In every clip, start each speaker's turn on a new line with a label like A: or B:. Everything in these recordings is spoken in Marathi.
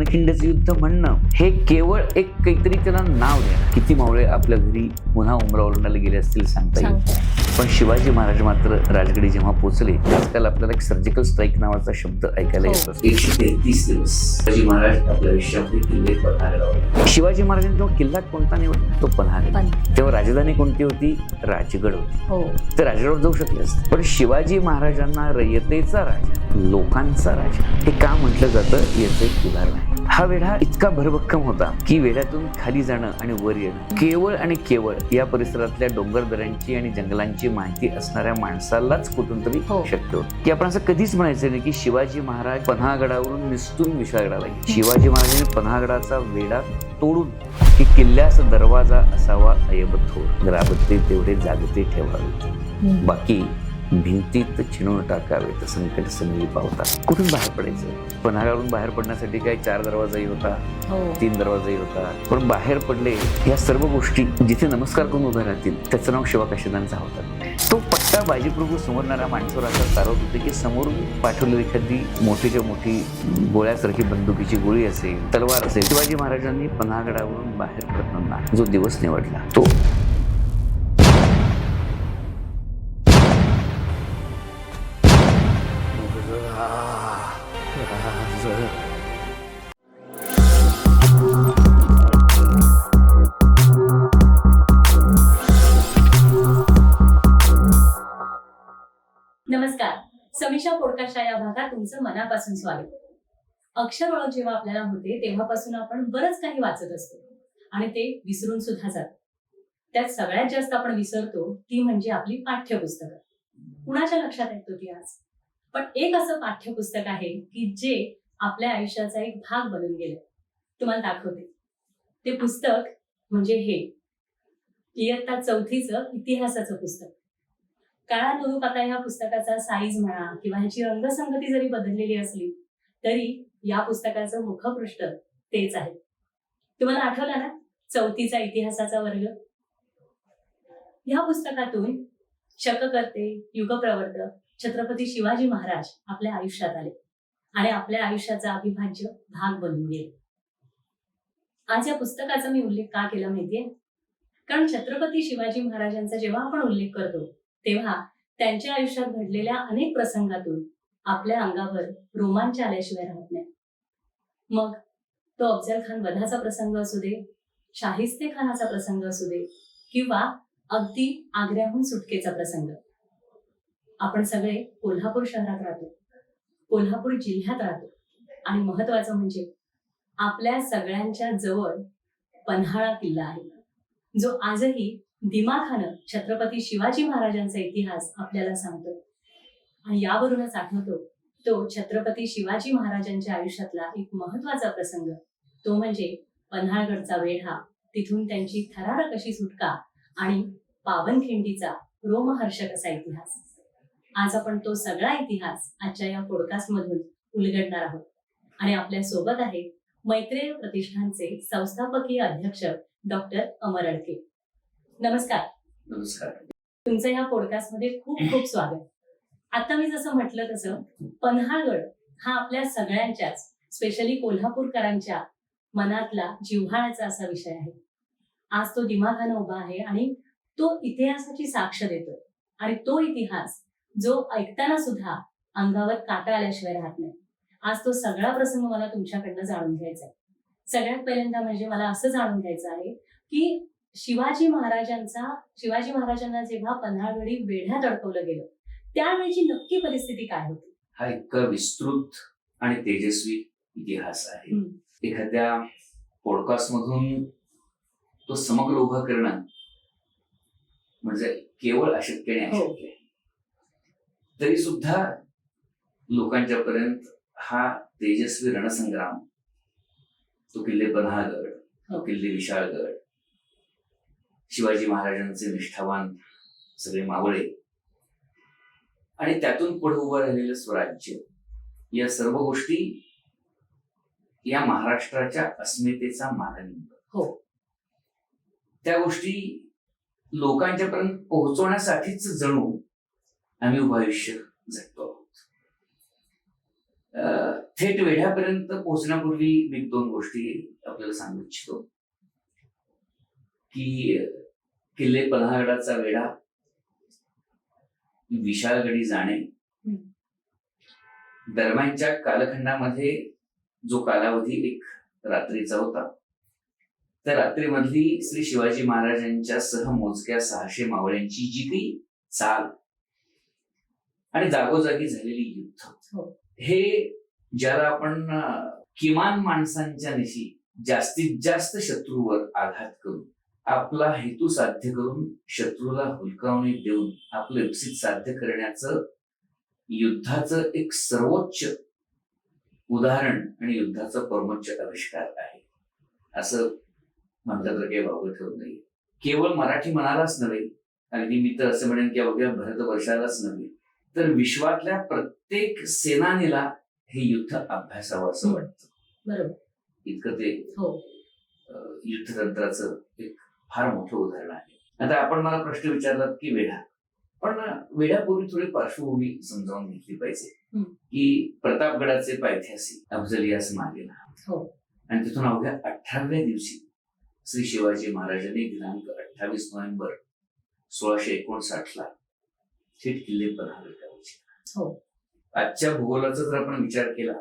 A: पावनखिंडीचं युद्ध म्हणणं हे केवळ एक काहीतरी त्याला नाव देणं. किती मावळे आपल्या घरी पुन्हा उमरावरणाला गेले असतील सांगता येईल, पण शिवाजी महाराज मात्र राजगडी जेव्हा पोहोचले, आजकाल आपल्याला एक सर्जिकल स्ट्राईक नावाचा शब्द ऐकायला येतो. 133 दिवस शिवाजी महाराज आपल्या आयुष्यामध्ये किल्ले पन्हाळगडावर. शिवाजी महाराजांनी जेव्हा किल्ला कोणता निवडला तो पन्हाळगड. तेव्हा राजधानी कोणती होती? राजगड होती. तर राजगडावर जाऊ शकले असते, पण शिवाजी महाराजांना रयतेचा राजा, लोकांचा राजा हे का म्हटलं जातं याचं एक उदाहरण आहे. हा वेढा इतका भरभक्कम होता की वेढ्यातून खाली जाणं आणि वर येणं केवळ आणि केवळ या परिसरातल्या डोंगरदऱ्यांची आणि जंगलांची माहिती असणाऱ्या माणसालाच कुठून तरी शक्य होतं. की आपण असं कधीच म्हणायचं नाही की शिवाजी महाराज पन्हाळगडावरून निसटून विशाळगडाला गेले. शिवाजी महाराजांनी पन्हाळगडाचा वेढा तोडून की किल्ल्याचा दरवाजा असावा अयबत थोर, ग्राबते तेवढे जागते ठेवावे, बाकी भिंतीत छिनून टाकावे, संकट संधी पावतात. कुठून बाहेर पडायचं? पन्हाळ्यावरून बाहेर पडण्यासाठी काही 4 दरवाजाही होता, 3 दरवाजाही होता, पण बाहेर पडले या सर्व गोष्टी जिथे नमस्कार करून उभे राहतील त्याचं नाव शिवकाशीदांचा होता. तो पट्टा बाजीप्रभू समोरणाऱ्या माणसावर असा चालवत होते की समोरून पाठवलेली एखादी मोठीच्या मोठी गोळ्यासारखी बंदुकीची गोळी असेल, तलवार असेल. शिवाजी महाराजांनी पन्हाळगडावरून बाहेर पडताना जो दिवस निवडला तो
B: नमस्कार. समीक्षा पॉडकास्टच्या या भागात तुमचं मनापासून स्वागत. अक्षर ओळख जेव्हा आपल्याला होते तेव्हापासून आपण बरंच काही वाचत असतो आणि ते विसरून सुद्धा जातो. त्यात सगळ्यात जास्त आपण विसरतो ती म्हणजे आपली पाठ्यपुस्तकं. कुणाच्या लक्षात येतो ती आज? पण एक असं पाठ्यपुस्तक आहे की जे आपल्या आयुष्याचा एक भाग बनून गेलं. तुम्हाला दाखवते. ते पुस्तक म्हणजे हे इयत्ता 4थीचं इतिहासाचं पुस्तक. काळानुरूप आता ह्या पुस्तकाचा साईज म्हणा किंवा ह्याची रंगसंगती जरी बदललेली असली तरी या पुस्तकाचं मुखपृष्ठ तेच आहे. तुम्हाला आठवलं ना 4थीचा इतिहासाचा वर्ग? ह्या पुस्तकातून शककर्ते, युगप्रवर्तक छत्रपती शिवाजी महाराज आपल्या आयुष्यात आले आणि आपल्या आयुष्याचा अविभाज्य भाग बनून गेले. आज या पुस्तकाचा मी उल्लेख का केला माहितीये? कारण छत्रपती शिवाजी महाराजांचा जेव्हा आपण उल्लेख करतो तेव्हा त्यांच्या आयुष्यात घडलेल्या अनेक प्रसंगातून आपल्या अंगावर रोमांच आल्याशिवाय राहत नाही. मग तो अफजल खान वधाचा प्रसंग असू दे, शाहिस्ते खानाचा प्रसंग असू दे किंवा अगदी आग्र्याहून सुटकेचा प्रसंग. आपण सगळे कोल्हापूर शहरात राहतो, कोल्हापूर जिल्ह्यात राहतो आणि महत्वाचं म्हणजे आपल्या सगळ्यांच्या जवळ पन्हाळा किल्ला आहे, जो आजही दिमाखानं छत्रपती शिवाजी महाराजांचा इतिहास आपल्याला सांगतो. आणि यावरूनच आठवतो तो छत्रपती शिवाजी महाराजांच्या आयुष्यातला एक महत्वाचा प्रसंग, तो म्हणजे पन्हाळगडचा वेढा, तिथून त्यांची थरारक अशी सुटका आणि पावनखिंडीचा रोमहर्षक असा इतिहास. आज आपण तो सगळा इतिहास आजच्या या पॉडकास्ट मधून उलगडणार आहोत. आणि आपल्या सोबत आहे मैत्रेय प्रतिष्ठानचे संस्थापकीय अध्यक्ष डॉक्टर अमर अडके. नमस्कार.
A: नमस्कार.
B: तुमचं या पॉडकास्ट मध्ये खूप खूप स्वागत. आता मी जसं म्हटलं तसं पन्हाळगड हा आपल्या सगळ्यांच्याच, स्पेशली कोल्हापूरकरांच्या मनातला जिव्हाळ्याचा असा विषय आहे. आज तो दिमाखानं उभा आहे आणि तो इतिहासाची साक्ष देतो. आणि तो इतिहास जो ऐकताना सुद्धा अंगावर काटा आल्याशिवाय राहत नाही. आज तो सगळा प्रसंग मला तुमच्याकडनं जाणून घ्यायचा आहे. सगळ्यात पहिल्यांदा म्हणजे मला असं जाणून घ्यायचं आहे की शिवाजी महाराजांना जेव्हा पन्हाळगडी वेढ्यात अडकवलं गेलं त्यावेळीची नक्की परिस्थिती काय होती?
A: हा इतका विस्तृत आणि तेजस्वी इतिहास आहे. एखाद्या पॉडकास्ट मधून तो समग्र उभा करणं म्हणजे केवळ अशक्य आणि अशक्य आहे. तरी सुद्धा लोकांच्या पर्यंत हा तेजस्वी रणसंग्राम, तो किल्ले पन्हाळगड, तो किल्ले विशाळगड, शिवाजी महाराजांचे निष्ठावान सगळे मावळे आणि त्यातून पुढे उभं राहिलेलं स्वराज्य, या सर्व गोष्टी या महाराष्ट्राच्या अस्मितेचा मानबिंब. त्या गोष्टी लोकांच्या पर्यंत पोहोचवण्यासाठीच जणू आम्ही उभं आयुष्य जगतो आहोत. थेट वेढ्यापर्यंत पोहोचण्यापूर्वी मी 2 गोष्टी आपल्याला सांगू इच्छितो की किल्ले पन्हाळगडाचा वेढा, विशाळगडी जाणे, दरम्यानच्या कालखंडामध्ये जो कालावधी एक रात्रीचा होता, त्या रात्रीमधली श्री शिवाजी महाराजांच्या सह मोजक्या 600 मावळ्यांची जी काही चाल आणि जागोजागी झालेली युद्ध, हे ज्याला आपण किमान माणसांच्या निशी जास्तीत जास्त शत्रूवर आघात करून आपला हेतू साध्य करून शत्रूला हुलकावणी देऊन आपलं इप्सित साध्य करण्याचं युद्धाचं एक सर्वोच्च उदाहरण आणि युद्धाचा परमोच्च आविष्कार आहे असं म्हणतात तर काही वावगं ठरत नाही. केवळ मराठी मनालाच नव्हे, अगदी मी तर असं म्हणेन की अवघ्या भारतवर्षालाच नव्हे, तर विश्वातल्या प्रत्येक सेनानीला हे युद्ध अभ्यासावं असं वाटतं.
B: बरोबर.
A: इतकं ते युद्धतंत्राचं एक फार मोठं उदाहरण आहे. आता आपण मला प्रश्न विचारलात की वेढा, पण वेढ्यापूर्वी थोडी पार्श्वभूमी समजावून घेतली पाहिजे की प्रतापगडाचे पायथ्यासी अफजल यास मागेला आणि तिथून अवघ्या 18व्या दिवशी श्री शिवाजी महाराजांनी दिनांक 28 नोव्हेंबर 1659 ला थेट किल्ले पन्हाळगड. आजच्या भूगोलाचा जर आपण विचार केला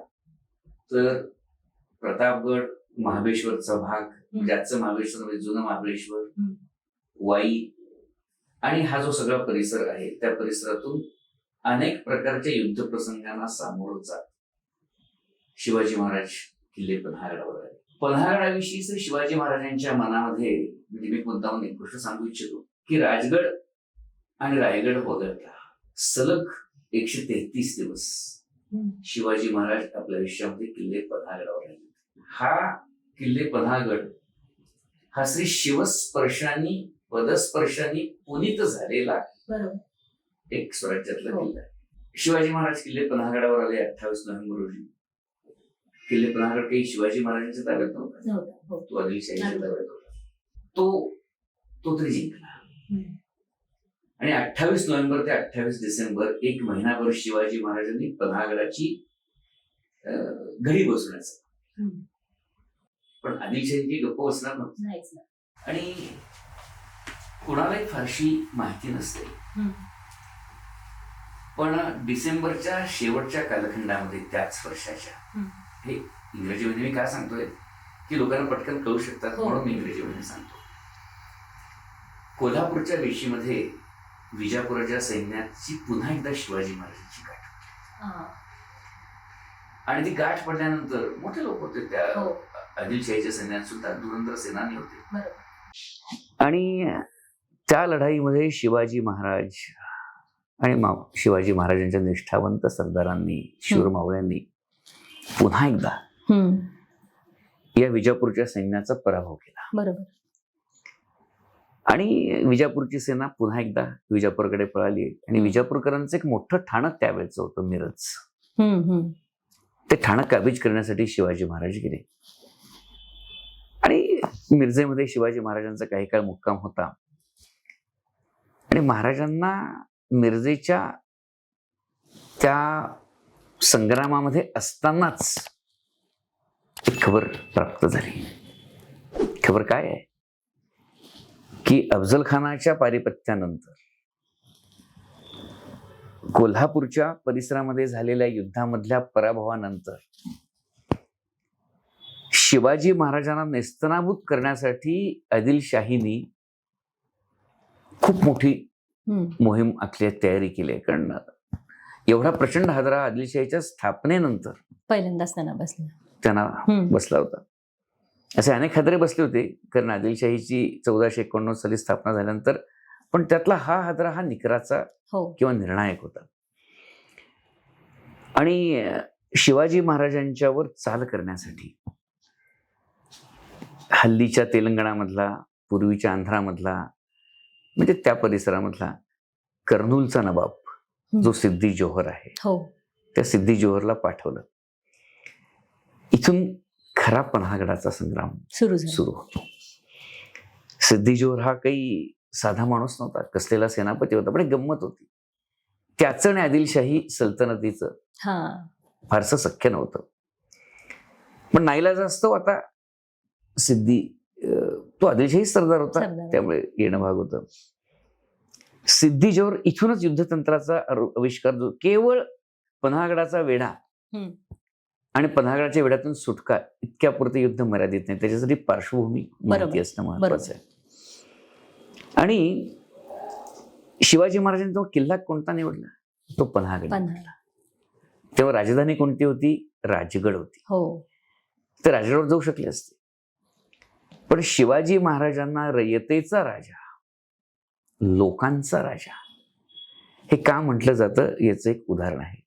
A: तर प्रतापगड, महाबळेश्वरचा भाग, ज्याचं महाबळेश्वर म्हणजे जुनं महाबळेश्वर, वाई आणि हा जो सगळा परिसर आहे, त्या परिसरातून अनेक प्रकारच्या युद्ध प्रसंगांना सामोरं जात शिवाजी महाराज किल्ले पन्हाळगडावर आले. पन्हाळगडाविषयी श्री शिवाजी महाराजांच्या मनामध्ये म्हणजे मी मुद्दामून एक गोष्ट सांगू इच्छितो की राजगड आणि रायगड वगळता सलग 133 दिवस शिवाजी महाराज आपल्या आयुष्यामध्ये किल्ले पन्हाळगडावर राहिले. हा किल्ले पन्हाळगड हा श्री शिवस्पर्शांनी पदस्पर्शांनी पुनीत झालेला एक स्वराज्यातला किल्ला आहे. शिवाजी महाराज किल्ले पन्हाळगडावर आले 28 नोव्हेंबर रोजी. किल्ले पन्हाळगड काही शिवाजी महाराजांच्या ताब्यात नव्हता, तो आदिलशाहीच्या ताब्यात होता. तो तरी जिंकला आणि 28 नोव्हेंबर ते 28 डिसेंबर एक महिनाभर शिवाजी महाराजांनी पन्हाळगडाची घडी बसवण्याचा, पण आदिलशाही गप्प बसणार नव्हती आणि कुणालाही फारशी माहिती नसते. पण डिसेंबरच्या शेवटच्या कालखंडामध्ये त्याच वर्षाच्या, हे इंग्रजीमध्ये मी काय सांगतोय की लोकांना पटकन कळू शकतात म्हणून मी इंग्रजीमध्ये सांगतो, कोल्हापूरच्या वेशीमध्ये विजापुराच्या सैन्याची पुन्हा एकदा शिवाजी महाराजांची गाठ, आणि ती गाठ पडल्यानंतर मोठे लोक होते त्या आदिलशाहीच्या सैन्यात सुद्धा धुरंधर सेनानी होते. आणि त्या लढाईमध्ये शिवाजी महाराज आणि शिवाजी महाराजांच्या निष्ठावंत सरदारांनी, शूर मावळ्यांनी पुन्हा एकदा या विजापूरच्या सैन्याचा पराभव केला. बरोबर. आणि विजापूरची सेना पुन्हा एकदा विजापूरकडे पळाली आणि विजापूरकरांचं एक मोठं ठाणक त्यावेळेचं होतं मिरज. ते ठाणक काबीज करण्यासाठी शिवाजी महाराज गेले आणि मिरजेमध्ये शिवाजी महाराजांचा काही काळ मुक्काम होता आणि महाराजांना मिरजेच्या त्या संग्रामामध्ये असतानाच एक खबर प्राप्त झाली. खबर काय आहे की अफजल खानाच्या पारिपत्यानंतर कोल्हापूरच्या परिसरामध्ये झालेल्या युद्धामधल्या पराभवानंतर शिवाजी महाराजांना नेस्तनाबूत करण्यासाठी आदिलशाहीनी खूप मोठी मोहीम आखली, तयारी केली. कारण एवढा प्रचंड हादरा आदिलशाहीच्या स्थापनेनंतर
C: पहिल्यांदाच त्यांना
A: बसला होता. असे अनेक हादरे बसले होते कारण आदिलशाहीची 1491 साली स्थापना झाल्यानंतर, पण त्यातला हा हादरा हा निकराचा किंवा निर्णायक होता. आणि शिवाजी महाराजांच्यावर चाल करण्यासाठी हल्लीच्या तेलंगणामधला, पूर्वीच्या आंध्रामधला, म्हणजे त्या परिसरामधला कर्नूलचा नवाब जो सिद्दी जोहर आहे, त्या सिद्दी जोहरला पाठवलं. इथून खरा पन्हाळगडाचा संग्राम सुरू होतो. सिद्दी जोहर हा काही साधा माणूस नव्हता, कसलेला सेनापती होता, पण एक गंमत होती. त्याचं आणि आदिलशाही सल्तनतीचं फारसं सख्य नव्हतं. पण नाईलाज असतो आता सिद्धी तो आदिलशाही सरदार होता,
C: सरदार.
A: त्यामुळे येणं भाग होतं. सिद्धी जोहर इथूनच युद्धतंत्राचा आविष्कार जो केवळ पन्हागडाचा वेढा
C: हम्म.
A: आणि पन्हागडाच्या वेढ्यातून सुटका इतक्यापुरते युद्ध मर्यादित नाही, त्याच्यासाठी पार्श्वभूमी माहिती
C: बरोबर.
A: असणं महत्वाचं आहे. आणि शिवाजी महाराजांनी तो किल्ला कोणता निवडला? तो पन्हागड.
C: पन्हाळा.
A: तेव्हा राजधानी कोणती होती? राजगड होती.
C: हो.
A: ते राजगडावर जाऊ शकले असते. पण शिवाजी महाराजांना रयतेचा राजा, लोकांचा राजा हे का म्हटलं जातं याचं एक उदाहरण आहे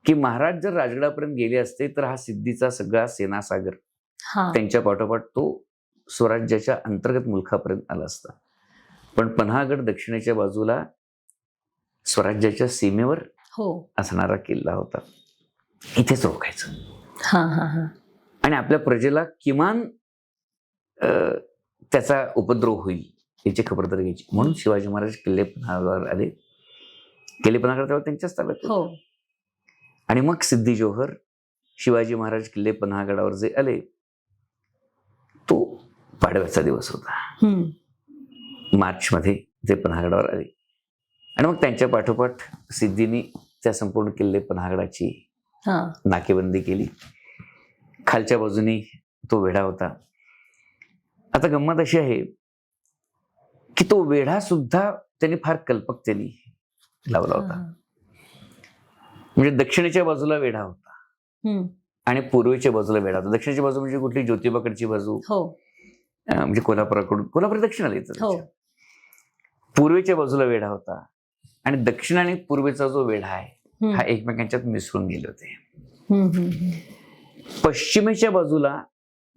A: की महाराज जर राजगडापर्यंत गेले असते तर हा सिद्धीचा सगळा सेनासागर
C: हा.
A: त्यांच्या पाठोपाठ तो स्वराज्याच्या अंतर्गत मुलखापर्यंत आला असता. पण पन्हागड दक्षिणेच्या बाजूला स्वराज्याच्या सीमेवर
C: हो.
A: असणारा किल्ला होता. इथेच रोखायचं
C: हा हा हा.
A: आणि आपल्या प्रजेला किमान त्याचा उपद्रव होईल याची खबरदारी घ्यायची. म्हणून शिवाजी महाराज किल्ले पन्हागडावर आले. किल्ले पन्हागड तेव्हा त्यांच्याच ताब्यात होते.
C: हो.
A: आणि मग सिद्धी जोहर शिवाजी महाराज किल्ले पन्हागडावर जे आले तो पाडव्याचा दिवस होता.
C: हम्म.
A: मार्चमध्ये ते पन्हागडावर आले आणि मग त्यांच्या पाठोपाठ सिद्धीने त्या संपूर्ण किल्ले पन्हागडाची
C: हा.
A: नाकेबंदी केली. खालच्या बाजूनी तो वेढा होता. आता गंमत अशी आहे की तो वेढा सुद्धा त्यांनी फार कल्पकतेने लावला होता.
C: हा.
A: म्हणजे दक्षिणेच्या बाजूला वेढा होता
C: हम्म.
A: आणि पूर्वेच्या बाजूला वेढा होता. दक्षिणेची बाजू म्हणजे कुठली? ज्योतिबाकडची बाजू,
C: हो.
A: म्हणजे कोल्हापूर दक्षिणाला येतं.
C: हो.
A: पूर्वेच्या बाजूला वेढा होता आणि दक्षिण आणि पूर्वेचा जो वेढा आहे
C: हम्म.
A: हा एकमेकांच्यात मिसळून गेले होते.
C: हम्म, हम्म, हम्म.
A: पश्चिमेच्या बाजूला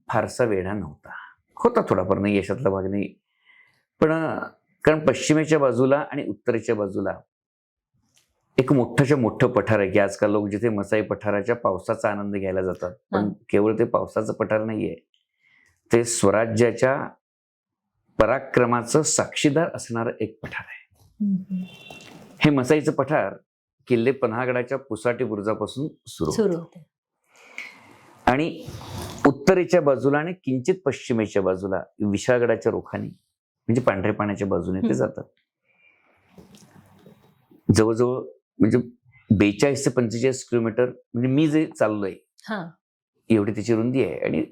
A: फारसा वेढा नव्हता. होता थोडाफार, नाही यशातला भाग नाही, पण कारण पश्चिमेच्या बाजूला आणि उत्तरेच्या बाजूला एक मोठं पठार आहे की आजकाल लोक जिथे मसाई पठाराच्या पावसाचा आनंद घ्यायला जातात, पण केवळ ते पावसाचं पठार नाहीये, ते स्वराज्याच्या पराक्रमाचं साक्षीदार असणारं एक पठार आहे.
C: हम्म.
A: हे मसाईचं पठार किल्ले पन्हागडाच्या पुसाटी बुरुजापासून सुरू
C: सुरू होते.
A: आणि उत्तरेच्या बाजूला आणि किंचित पश्चिमेच्या बाजूला विशाळगडाच्या रोखाने म्हणजे पांढऱ्या पाण्याच्या बाजूने ते जातात. जवळजवळ म्हणजे 42 ते 45 किलोमीटर, म्हणजे मी जे चाललोय
C: हा.
A: एवढी त्याची रुंदी आहे आणि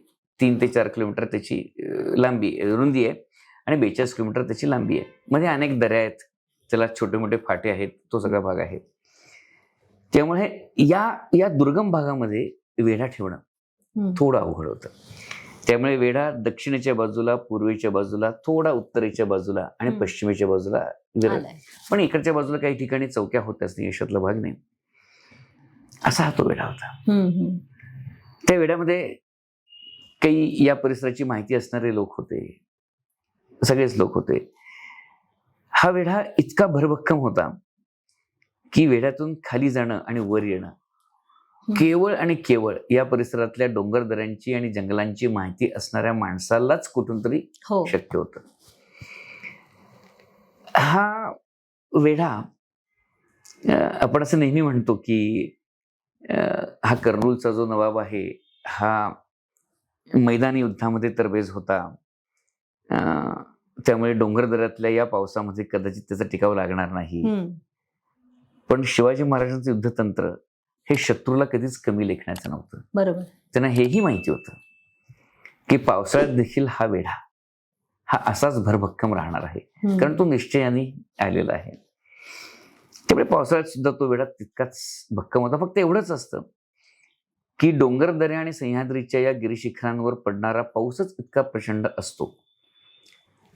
A: 3 ते 4 किलोमीटर त्याची रुंदी आहे आणि 42 किलोमीटर त्याची लांबी आहे. मध्ये अनेक दऱ्या आहेत, त्याला छोटे मोठे फाटे आहेत, तो सगळा भाग आहे. त्यामुळे या दुर्गम भागामध्ये वेढा ठेवणं थोडं अवघड होतं. त्यामुळे वेढा दक्षिणेच्या बाजूला, पूर्वेच्या बाजूला, थोडा उत्तरेच्या बाजूला आणि पश्चिमेच्या बाजूला
C: आलाय.
A: पण इकडच्या बाजूला काही ठिकाणी चौक्या होत्याच नाही, यशातला भाग नाही. असा हा तो वेढा होता.
C: हम्म, हम्म.
A: त्या वेढ्यामध्ये काही या परिसराची माहिती असणारे लोक होते, सगळेच लोक होते. हा वेढा इतका भरभक्कम होता की वेढ्यातून खाली जाणं आणि वर येणं केवळ आणि केवळ या परिसरातल्या डोंगरदऱ्यांची आणि जंगलांची माहिती असणाऱ्या माणसालाच कुठून तरी
C: हो.
A: शक्य होतं. हा वेढा आपण असं नेहमी म्हणतो की हा कर्नूलचा जो नवाब आहे हा मैदानी युद्धामध्ये तरबेज होता, त्यामुळे डोंगरदऱ्यातल्या या पावसामध्ये कदाचित त्याचा टिकाव लागणार नाही. पण शिवाजी महाराजांचं युद्धतंत्र हे शत्रूला कधीच कमी लेखण्याचं नव्हतं.
C: बरोबर.
A: त्यांना हेही माहिती होतं की पावसाळ्यात देखील हा वेढा हा असाच भरभक्कम राहणार आहे, कारण तो निश्चयाने आलेला आहे. त्यामुळे पावसाळ्यात सुद्धा तो वेढा तितकाच भक्कम होता. फक्त एवढंच असतं की डोंगरदऱ्या आणि सह्याद्रीच्या या गिरीशिखरांवर पडणारा पाऊसच इतका प्रचंड असतो,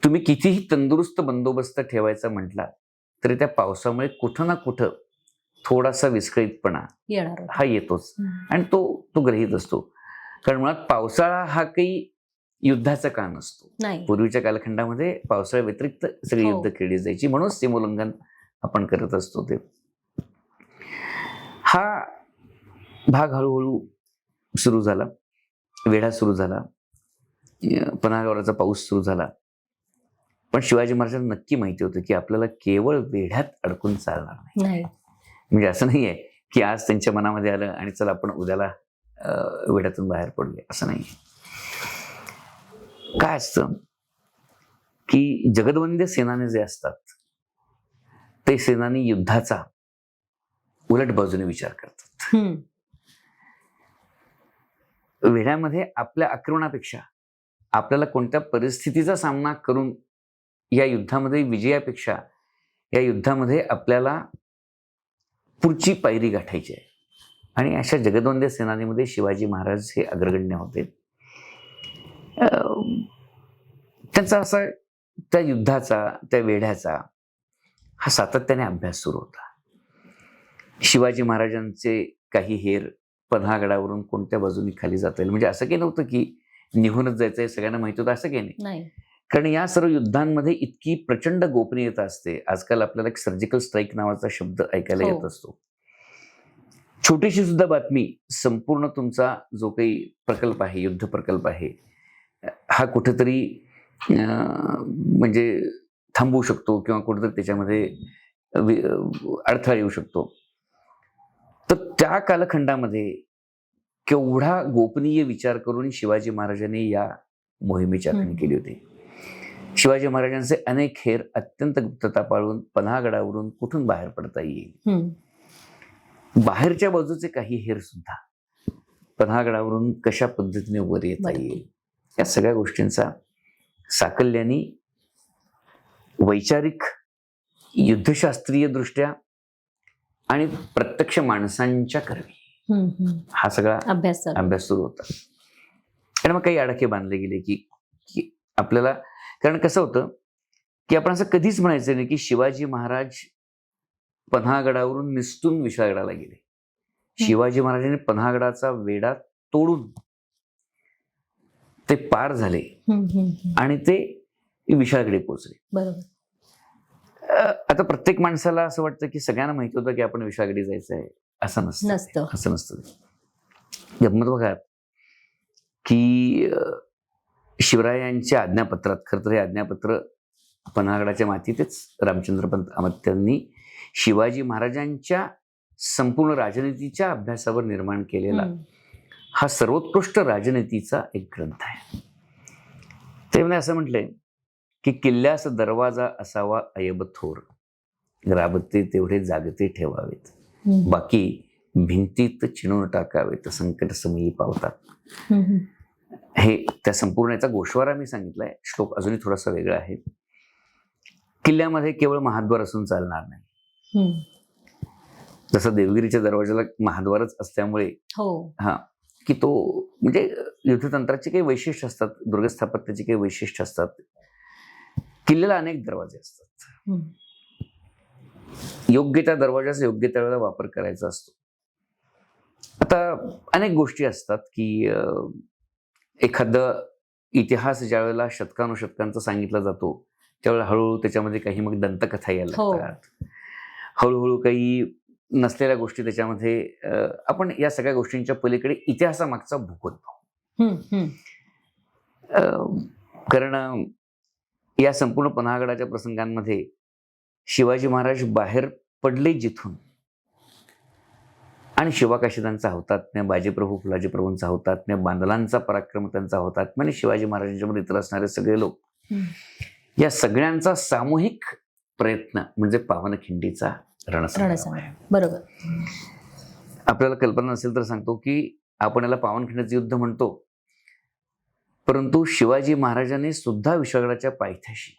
A: तुम्ही कितीही तंदुरुस्त बंदोबस्त ठेवायचा म्हटला तरी त्या पावसामुळे कुठं ना कुठं थोडासा विस्कळीतपणा हा येतोच आणि तो ग्रहित असतो. कारण मुळात पावसाळा हा काही युद्धाचा काळ नसतो. पूर्वीच्या कालखंडामध्ये पावसाळ्या व्यतिरिक्त सगळी युद्ध खेळली जायची, म्हणून सीमोल्लंघन आपण करत असतो. ते हा भाग हळूहळू सुरू झाला, वेढा सुरू झाला, पन्हागडावरचा पाऊस सुरू झाला. पण शिवाजी महाराजांना नक्की माहिती होतं की आपल्याला केवळ वेढ्यात अडकून चालणार नाही. म्हणजे असं नाहीये की आज त्यांच्या मनामध्ये आलं आणि चला आपण उद्याला वेढ्यातून बाहेर पडले असं नाही. काय असतं की जगदवंद्य सेनानी जे असतात ते सेनानी युद्धाचा उलट बाजूने विचार करतात.
C: हम्म.
A: वेढ्यामध्ये आपल्या आक्रमणापेक्षा आपल्याला कोणत्या परिस्थितीचा सामना करून या युद्धामध्ये विजयापेक्षा या युद्धामध्ये आपल्याला पुढची पायरी गाठायची आहे. आणि अशा जगदवंद्य सेनानीमध्ये शिवाजी महाराज हे अग्रगण्य होते. त्यांचा असा त्या युद्धाचा त्या वेढ्याचा हा सातत्याने अभ्यास सुरू होता. शिवाजी महाराजांचे काही हेर पन्हागडावरून कोणत्या बाजूने खाली जाता येईल म्हणजे असं काही नव्हतं की निघूनच जायचंय सगळ्यांना माहिती होतं असं काही नाही. कारण या सर्व युद्धांमध्ये इतकी प्रचंड गोपनीयता असते. आजकाल आपल्याला एक सर्जिकल स्ट्राईक नावाचा शब्द ऐकायला
C: हो.
A: येत असतो. छोटीशी सुद्धा बातमी संपूर्ण तुमचा जो काही प्रकल्प आहे युद्ध प्रकल्प आहे हा कुठेतरी म्हणजे थांबवू शकतो किंवा कुठेतरी त्याच्यामध्ये अडथळा येऊ शकतो. तर त्या कालखंडामध्ये केवढा गोपनीय विचार करून शिवाजी महाराजांनी या मोहिमेची आखणी केली होती. शिवाजी महाराजांचे अनेक हेर अत्यंत गुप्तता पाळून पन्हागडावरून कुठून बाहेर पडता येईल, बाहेरच्या बाजूचे काही हेर सुद्धा पन्हागडावरून कशा पद्धतीने वर येता येईल या सगळ्या गोष्टींचा साकल्याने वैचारिक युद्धशास्त्रीय दृष्ट्या आणि प्रत्यक्ष माणसांच्या कर्मी हा सगळा अभ्यास सुरू होता. आणि मग काही आडाखे बांधले गेले की आपल्याला कारण कसं होतं की आपण असं कधीच म्हणायचं नाही की शिवाजी महाराज पन्हागडावरून निसटून विशाळगडाला गेले. शिवाजी महाराजांनी पन्हागडाचा वेढा तोडून ते पार झाले आणि ते विशाळगडे पोहोचले.
C: बरोबर.
A: आता प्रत्येक माणसाला असं वाटतं की सगळ्यांना माहिती होतं की आपण विशाळगडी जायचं आहे असं नसतं. असं नसतं. गंमत बघा की शिवरायांच्या आज्ञापत्रात खरं तर हे आज्ञापत्र पन्हागडाच्या मातीतच रामचंद्रपंत अमात्यांनी शिवाजी महाराजांच्या संपूर्ण राजनीतीच्या अभ्यासावर निर्माण केलेला हा सर्वोत्कृष्ट राजनीतीचा एक ग्रंथ आहे. त्यामध्ये असं म्हटलंय की किल्ल्यास दरवाजा असावा अयब थोर, राबते तेवढे जागते ठेवावेत, बाकी भिंतीत चिणून टाकावेत, संकट समयी पावतात. हे त्या संपूर्ण याचा गोषवारा मी सांगितलाय. श्लोक अजूनही थोडासा वेगळा आहे. किल्ल्यामध्ये केवळ महाद्वार असून चालणार नाही. जसं देवगिरीच्या दरवाजाला महाद्वारच असल्यामुळे हा की तो म्हणजे युद्धतंत्राची काही वैशिष्ट्य असतात, दुर्गस्थापत्याची काही वैशिष्ट्य असतात. किल्ल्याला अनेक दरवाजे असतात. योग्य त्या दरवाजाचा योग्य त्यावेळेला वापर करायचा असतो. आता अनेक गोष्टी असतात की एखादं इतिहास ज्या वेळेला शतकानुशतकांचा सांगितला जातो त्यावेळेला हळूहळू त्याच्यामध्ये काही मग दंतकथा यायला लागतात. हळूहळू काही नसलेल्या गोष्टी त्याच्यामध्ये आपण या सगळ्या गोष्टींच्या पलीकडे इतिहासामागचा भूगोल पाहू. कारण या संपूर्ण पन्हागडाच्या प्रसंगांमध्ये शिवाजी महाराज बाहेर पडले जिथून आणि शिवाकाशीदांचा हुतात्म्य, बाजीप्रभू फुलाजी प्रभूंचा हुतात्म्य, बांदलांचा पराक्रम त्यांचा हुतात्म्य आणि शिवाजी महाराजांच्या इतर असणारे सगळे लोक या सगळ्यांचा सामूहिक प्रयत्न म्हणजे पावनखिंडीचा रणसंग्राम आहे.
C: बरोबर.
A: आपल्याला कल्पना नसेल तर सांगतो की आपण याला पावनखिंडीचं युद्ध म्हणतो, परंतु शिवाजी महाराजांनी सुद्धा विशाळगडाच्या पायथ्याशी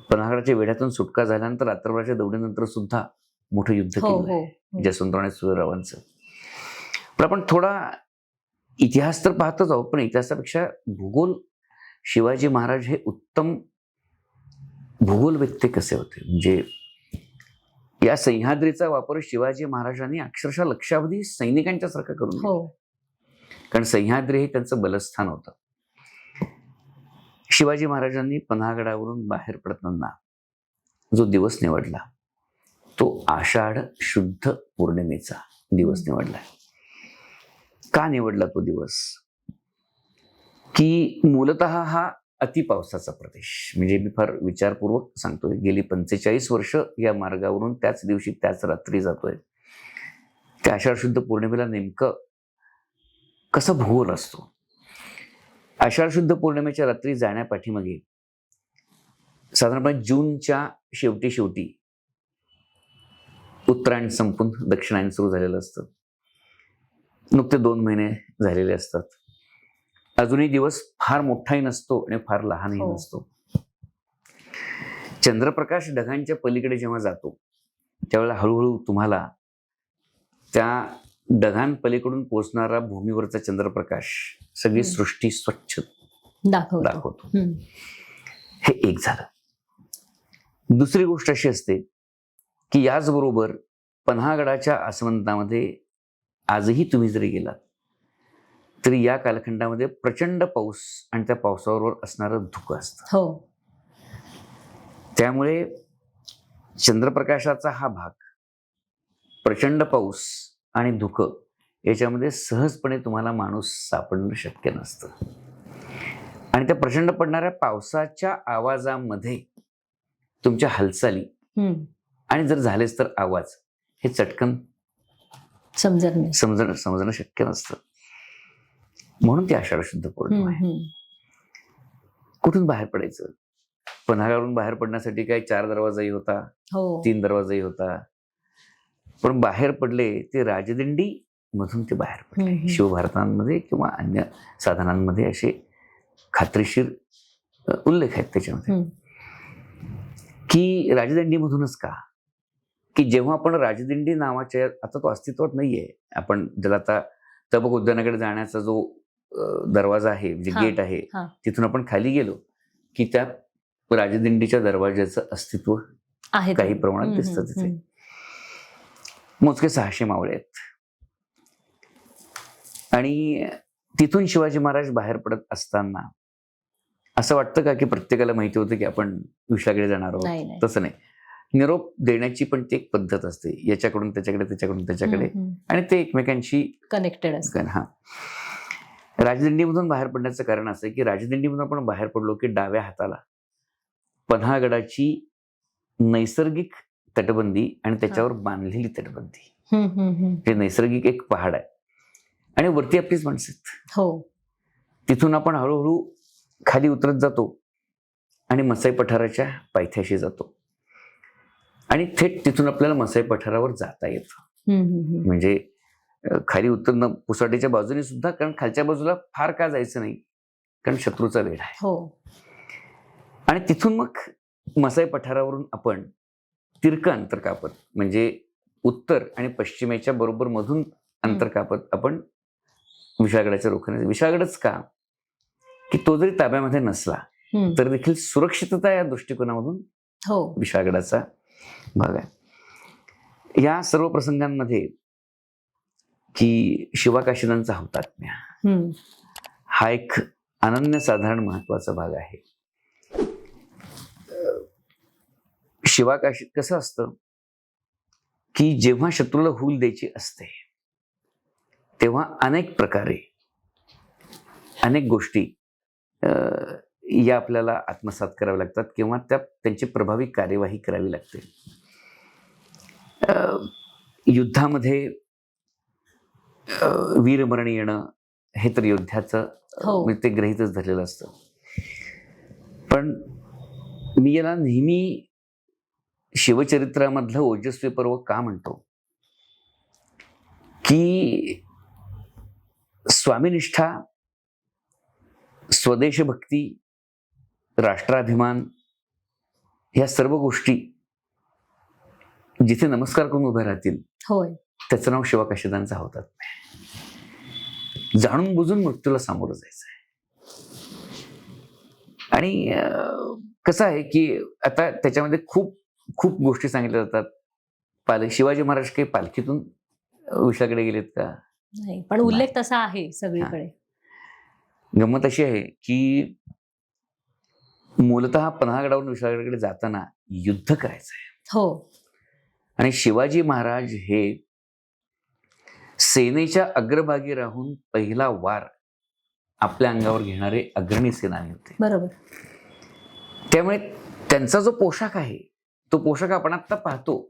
A: पन्हागडाच्या वेढ्यातून सुटका झाल्यानंतर रात्रभराच्या दौडीनंतर सुद्धा मोठं युद्ध केलं आहे जसवंतराव आणि सुर्यरावांचं. पण आपण थोडा इतिहास तर पाहतच आहोत, पण इतिहासापेक्षा भूगोल शिवाजी महाराज हे उत्तम भूगोल व्यक्ती कसे होते. म्हणजे या सह्याद्रीचा वापर शिवाजी महाराजांनी अक्षरशः लक्षावधी सैनिकांच्या सारखा करून घेतला. कारण सह्याद्री हे त्यांचं बलस्थान होतं. शिवाजी महाराजांनी पन्हागडावरून बाहेर पडताना जो दिवस निवडला तो आषाढ शुद्ध पौर्णिमेचा दिवस निवडला. का निवडला तो दिवस? की मूलतः हा अतिपावसाचा प्रदेश. म्हणजे मी फार विचारपूर्वक सांगतोय. गेली 45 वर्ष या मार्गावरून त्याच दिवशी त्याच रात्री जातोय. त्या आषाढ शुद्ध पौर्णिमेला नेमकं कसा भूगोल असतो. आषाढ शुद्ध पौर्णिमेच्या रात्री जाण्यापाठीमागे साधारणपणे जूनच्या शेवटी उत्तरायण संपून दक्षिणायन सुरू झालेलं असतं. नुकते 2 महिने झालेले असतात. अजूनही दिवस फार मोठाही नसतो आणि फार लहानही
C: हो.
A: नसतो. चंद्रप्रकाश ढगांच्या पलीकडे जेव्हा जातो त्यावेळेला हळूहळू तुम्हाला त्या ढगांपलीकडून पोचणारा भूमीवरचा चंद्रप्रकाश सगळी
C: हम्म.
A: सृष्टी स्वच्छ
C: दाखवतो.
A: हे एक झालं. दुसरी गोष्ट अशी असते की याचबरोबर पन्हागडाच्या आसमंतामध्ये आजही तुम्ही जरी गेलात तरी या कालखंडामध्ये प्रचंड पाऊस आणि त्या पावसाबरोबर असणारं धुकं असतं.
C: हो.
A: त्यामुळे चंद्रप्रकाशाचा हा भाग, प्रचंड पाऊस आणि धुकं याच्यामध्ये सहजपणे तुम्हाला माणूस सापडणं शक्य नसतं. आणि त्या प्रचंड पडणाऱ्या पावसाच्या आवाजामध्ये तुमच्या हालचाली आणि जर झालेच तर आवाज हे चटकन समजणं शक्य नसतं. म्हणून ती आषाढ शुद्ध पौर्णिमा आहे. कुठून बाहेर पडायचं? पन्हाळ्यावरून बाहेर पडण्यासाठी काही 4 दरवाजाही होता,
C: हो.
A: 3 दरवाजाही होता. पण बाहेर पडले ते राजदिंडी मधून ते बाहेर पडले. शिवभारतांमध्ये किंवा अन्य साधनांमध्ये असे खात्रीशीर उल्लेख आहेत त्याच्यामध्ये की राजदिंडीमधूनच का, की जेव्हा आपण राजदिंडी नावाच्या, आता तो अस्तित्वात नाहीये, आपण ज्याला आता तबक उद्यानाकडे जाण्याचा जो दरवाजा आहे, जे गेट आहे, तिथून आपण खाली गेलो की त्या राजदिंडीच्या दरवाज्याचं अस्तित्व
C: आहे,
A: काही प्रमाणात दिसतं तिथे. मोजके 600 मावळे आहेत. आणि तिथून शिवाजी महाराज बाहेर पडत असताना असं वाटतं का की प्रत्येकाला माहिती होतं की आपण विशाळकडे जाणार आहोत? तसं नाही. निरोप देण्याची पण ती एक पद्धत असते, याच्याकडून त्याच्याकडे, त्याच्याकडून त्याच्याकडे, आणि ते एकमेकांशी
C: कनेक्टेड असतं.
A: हा. राजदिंडीमधून बाहेर पडण्याचं कारण असं की राजदिंडीमधून आपण बाहेर पडलो की डाव्या हाताला पन्हागडाची नैसर्गिक तटबंदी आणि त्याच्यावर बांधलेली तटबंदी, हे नैसर्गिक एक पहाड आहे आणि वरती आपलीच माणसं आहेत.
C: हो.
A: तिथून आपण हळूहळू खाली उतरत जातो आणि मसाई पठाराच्या पायथ्याशी जातो आणि थेट तिथून आपल्याला मसाई पठारावर जाता येतं. म्हणजे खाली उतरणं पुसाटीच्या बाजूने सुद्धा, कारण खालच्या बाजूला फार का जायचं नाही, कारण शत्रूचा वेढ आहे.
C: हो.
A: आणि तिथून मग मसाई पठारावरून आपण तिरकं अंतर कापत, म्हणजे उत्तर आणि पश्चिमेच्या बरोबर मधून अंतर कापत आपण विशाळगडाच्या रोखण्याचे. विशाळगडच का, की तो जरी ताब्यामध्ये नसला तर देखील सुरक्षितता या दृष्टिकोनामधून विशाळगडाचा भाग आहे. या सर्व प्रसंगांमध्ये की शिवाकाशीदांचा हुतात्म्य हा एक अनन्यसाधारण महत्वाचा भाग आहे. शिवाकाशीत कसं असतं की जेव्हा शत्रूला हूल द्यायची असते तेव्हा अनेक प्रकारे अनेक गोष्टी या आपल्याला आत्मसात कराव्या लागतात किंवा त्यांची प्रभावी कार्यवाही करावी लागते. युद्धामध्ये वीरमरण येणं हे तर योद्ध्याचं ते गृहीतच धरलेलं असतं. पण मी याला नेहमी शिवचरित्रामधलं ओजस्वी पर्व का म्हणतो, की स्वामीनिष्ठा, स्वदेशभक्ती, राष्ट्राभिमान ह्या सर्व गोष्टी जिथे नमस्कार करून उभ्या राहतील त्याचं नाव शिवाकाशीदांचा होतात. जाणून बुजून मृत्यूला सामोरं जायचं आहे. आणि कसं आहे की आता त्याच्यामध्ये खूप खूप गोष्टी सांगितल्या जातात. शिवाजी महाराज काही पालखीतून विशाळकडे गेलेत का?
C: नाही, पण उल्लेख तसा आहे सगळीकडे.
A: गंमत अशी आहे की मूलतः पन्हागडावरून विशाळगडाकडे जाताना युद्ध करायचं आहे. आणि शिवाजी महाराज हे सेनेच्या अग्रभागी राहून पहिला वार आपल्या अंगावर घेणारे अग्रणी सेनानी होते.
C: बरोबर.
A: त्यामुळे त्यांचा जो पोशाख आहे, तो पोशाख आपण आता पाहतो,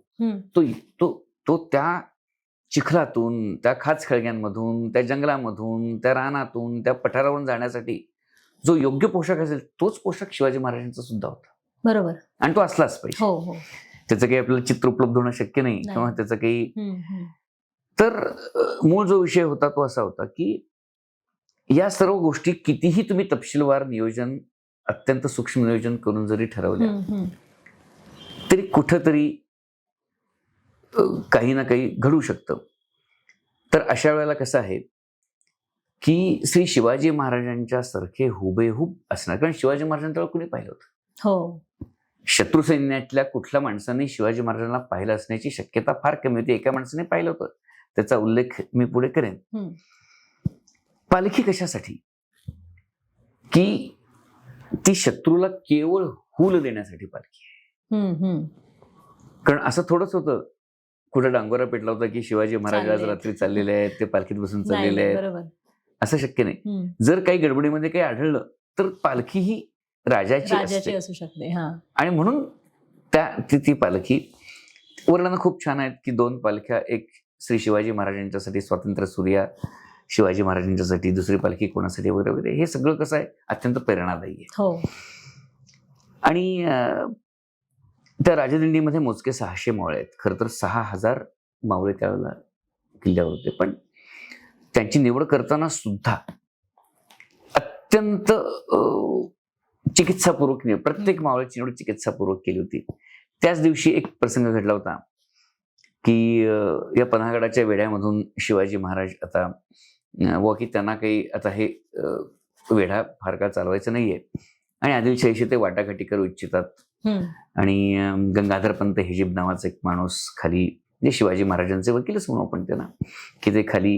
A: तो त्या चिखलातून, त्या खाचखळग्यांमधून, त्या जंगलामधून, त्या रानातून, त्या पठारावरून जाण्यासाठी जो योग्य पोशाख असेल तोच पोशाख शिवाजी महाराजांचा सुद्धा होता
C: बरोबर.
A: आणि तो असलाच पाहिजे.
C: हो हो.
A: त्याचं काही आपल्याला चित्र उपलब्ध होणं शक्य नाही
C: नाही.
A: किंवा त्याचं काही.
C: हम्म.
A: तर मूळ जो विषय होता तो असा होता की या सर्व गोष्टी कितीही तुम्ही तपशीलवार नियोजन, अत्यंत सूक्ष्म नियोजन करून जरी ठरवल्या तरी कुठंतरी काही ना काही घडू शकतं. तर अशा वेळेला कसं आहे की श्री शिवाजी महाराजांच्या सारखे हुबेहूब असणार, कारण शिवाजी महाराजांच्या कुणी पाहिलं होतं.
C: हो.
A: शत्रू सैन्यातल्या कुठल्या माणसाने शिवाजी महाराजांना पाहिलं असण्याची शक्यता फार कमी होती. एका माणसाने पाहिलं होतं, त्याचा उल्लेख मी पुढे करेन. पालखी कशासाठी की ती शत्रूला केवळ हूल देण्यासाठी पालखी आहे. कारण असं थोडंच होतं कुठे डांगोरा पेटला होता की शिवाजी महाराज आज रात्री चाललेले आहेत, ते पालखीत बसून चाललेले आहेत, असं शक्य नाही. जर काही गडबडीमध्ये काही आढळलं तर पालखी ही राजाची
C: असू शकते.
A: आणि म्हणून ती पालखी वर्णन खूप छान आहेत की 2 पालख्या, एक श्री शिवाजी महाराजांच्यासाठी स्वातंत्र्य सूर्या शिवाजी महाराजांच्यासाठी, दुसरी पालखी कोणासाठी वगैरे वगैरे. हे सगळं कसं आहे अत्यंत प्रेरणादायी आहे.
C: हो.
A: आणि त्या राजदिंडीमध्ये मोजके 600 मावळे आहेत. खरं तर 6000 मावळे त्यावेळेला किल्ल्यावर होते, पण त्यांची निवड करताना सुद्धा अत्यंत चिकित्सापूर्वक प्रत्येक मावळ्याची निवड चिकित्सापूर्वक केली होती. त्याच दिवशी एक प्रसंग घडला होता की या पन्हागडाच्या वेढ्यामधून शिवाजी महाराज आता की त्यांना काही आता हे वेढा फार काळ चालवायचं नाहीये आणि आदिलशाहीशी ते वाटाघाटी करू इच्छितात. आणि गंगाधरपंत हिजीब नावाचा एक माणूस खाली, जे शिवाजी महाराजांचे वकीलच म्हणू आपण त्यांना, की ते खाली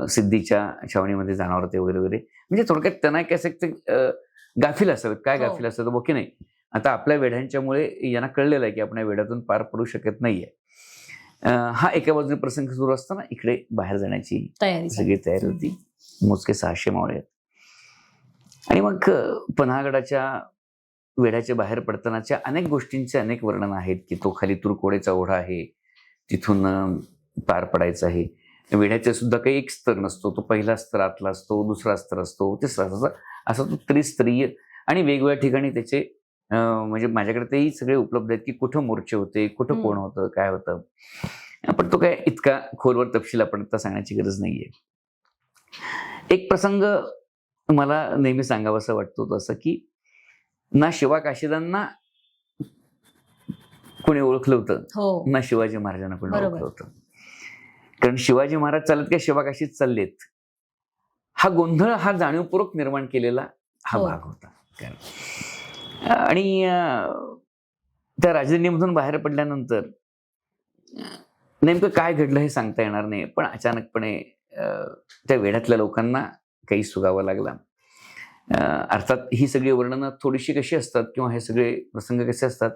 A: सिद्धीच्या छावणीमध्ये जाणार होते वगैरे वगैरे. म्हणजे थोडक्यात त्यांना काय असं गाफील असावेत. काय गाफील असावं ओके नाही, आता आपल्या वेढ्यांच्यामुळे यांना कळलेलं आहे की आपण या वेढ्यातून पार पडू शकत नाहीये. हा एका बाजूने प्रसंग सुरू असताना इकडे बाहेर जाण्याची सगळी तयारी होती. मोजके 600 मावळे आहेत. आणि मग पन्हागडाच्या वेढ्याच्या बाहेर पडतानाच्या अनेक गोष्टींचे अनेक वर्णन आहेत की तो खाली तुरकोडेचा ओढा आहे, तिथून पार पडायचं आहे. वेढ्याचा सुद्धा काही एक स्तर नसतो, तो पहिला स्तर आतला असतो, दुसरा स्तर असतो, तिसरा असा तो त्रिस्तरीय आणि वेगवेगळ्या ठिकाणी त्याचे म्हणजे माझ्याकडे तेही सगळे उपलब्ध आहेत की कुठं मोर्चे होते, कुठं कोण होतं, काय होतं. पण तो काय इतका खोलवर तपशील आपण आता सांगण्याची गरज नाहीये. एक प्रसंग मला नेहमी सांगावासा वाटतो तो असं की ना शिवा काशीदांना कोणी ओळखलं होतं, ना शिवाजी महाराजांना कोणी ओळखलं होतं. कारण शिवाजी महाराज चालत का शिवा काशीत चाललेत, हा गोंधळ हा जाणीवपूर्वक निर्माण केलेला हा भाग होता. आणि त्या राजधानीमधून बाहेर पडल्यानंतर नेमकं काय घडलं हे सांगता येणार नाही, पण अचानकपणे त्या वेढ्यातल्या लोकांना काही सुगावं लागला. अर्थात ही सगळी वर्णनं थोडीशी कशी असतात किंवा हे सगळे प्रसंग कसे असतात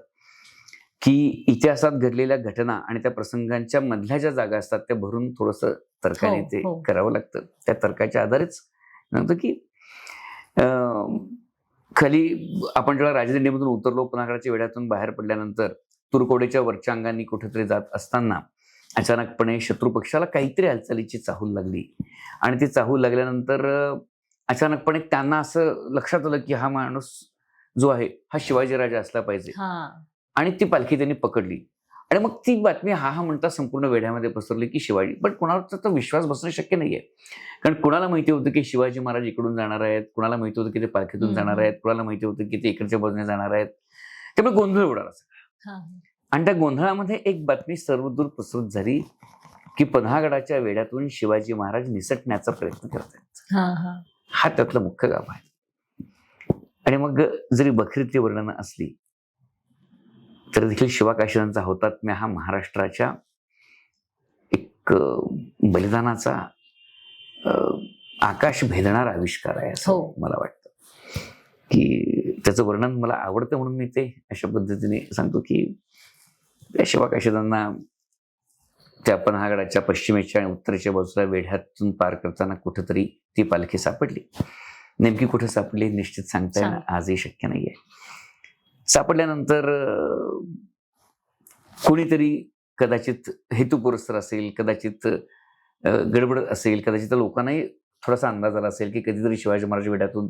A: की इतिहासात घडलेल्या घटना आणि त्या प्रसंगांच्या मधल्या ज्या जागा असतात त्या भरून थोडंसं तर्काने ते करावं लागतं. त्या तर्काच्या आधारेच म्हणतो की खाली आपण जेव्हा राजदिंडीमधून उतरलो, पन्हागडाच्या वेढ्यातून बाहेर पडल्यानंतर तुरकोडेच्या वरच्या अंगांनी कुठेतरी जात असताना अचानकपणे शत्रू पक्षाला काहीतरी हालचालीची चाहूल लागली. आणि ती चाहूल लागल्यानंतर अचानकपणे त्यांना असं लक्षात आलं की हा माणूस जो आहे हा शिवाजीराजा असला पाहिजे. आणि ती पालखी त्यांनी पकडली. आणि मग ती बातमी हा म्हणता संपूर्ण वेढ्यामध्ये पसरली की शिवाजी, पण कुणाचा तर विश्वास बसणं शक्य नाहीये. कारण कुणाला माहिती होतं की शिवाजी महाराज इकडून जाणार आहेत, कुणाला माहिती होतं की ते पालखीतून जाणार आहेत, कुणाला माहिती होतं की ते इकडच्या बाजूने जाणार आहेत. त्यामुळे गोंधळ उडाला सगळा. आणि त्या गोंधळामध्ये एक बातमी सर्वदूर प्रसृत झाली की पन्हागडाच्या वेढ्यातून शिवाजी महाराज निसटण्याचा प्रयत्न करत आहेत. हा त्यातला मुख्य गाभ आहे. आणि मग जरी बखरीतली वर्णनं असली तर देखील शिवा काशीदांचा हौतात्म्य हा महाराष्ट्राच्या एक बलिदानाचा आकाश भेदणारा आविष्कार आहे असं मला वाटतं. की त्याचं वर्णन मला आवडतं म्हणून मी ते अशा पद्धतीने सांगतो की शिवा काशीदांना त्या पन्हागडाच्या पश्चिमेच्या आणि उत्तरेच्या बाजूला वेढ्यातून पार करताना कुठेतरी ती पालखी सापडली. नेमकी कुठे सापडली निश्चित सांगता येणं आजही शक्य नाहीये. सापडल्यानंतर कोणीतरी कदाचित हेतुपुरस्सर असेल, कदाचित गडबड असेल, कदाचित लोकांनाही थोडासा अंदाज आला असेल की कधीतरी शिवाजी महाराज वेढ्यातून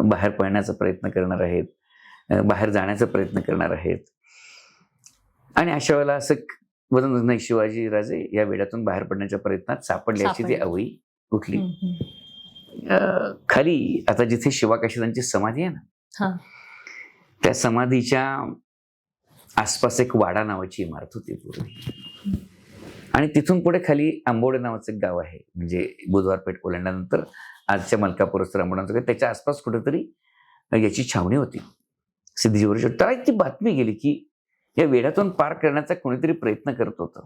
A: बाहेर पळण्याचा प्रयत्न करणार आहेत, बाहेर जाण्याचा प्रयत्न करणार आहेत. आणि अशा वेळेला असं वदन नाही, शिवाजी राजे या वेढ्यातून बाहेर पडण्याच्या प्रयत्नात सापडल्याची ती अवई उठली. खाली आता जिथे शिवाकाशीदांची समाधी आहे ना, त्या समाधीच्या आसपास एक वाडा नावाची इमारत होती पूर्वी. आणि तिथून पुढे खाली आंबोडे नावाचं एक गाव आहे, म्हणजे बुधवार पेठ ओलांडल्यानंतर आजच्या मलकापूर आंबोडांचं, त्याच्या आसपास कुठेतरी याची छावणी होती सिद्धीजीवरची. त्याला एक ती बातमी गेली की या वेढ्यातून पार करण्याचा कोणीतरी प्रयत्न करत होतं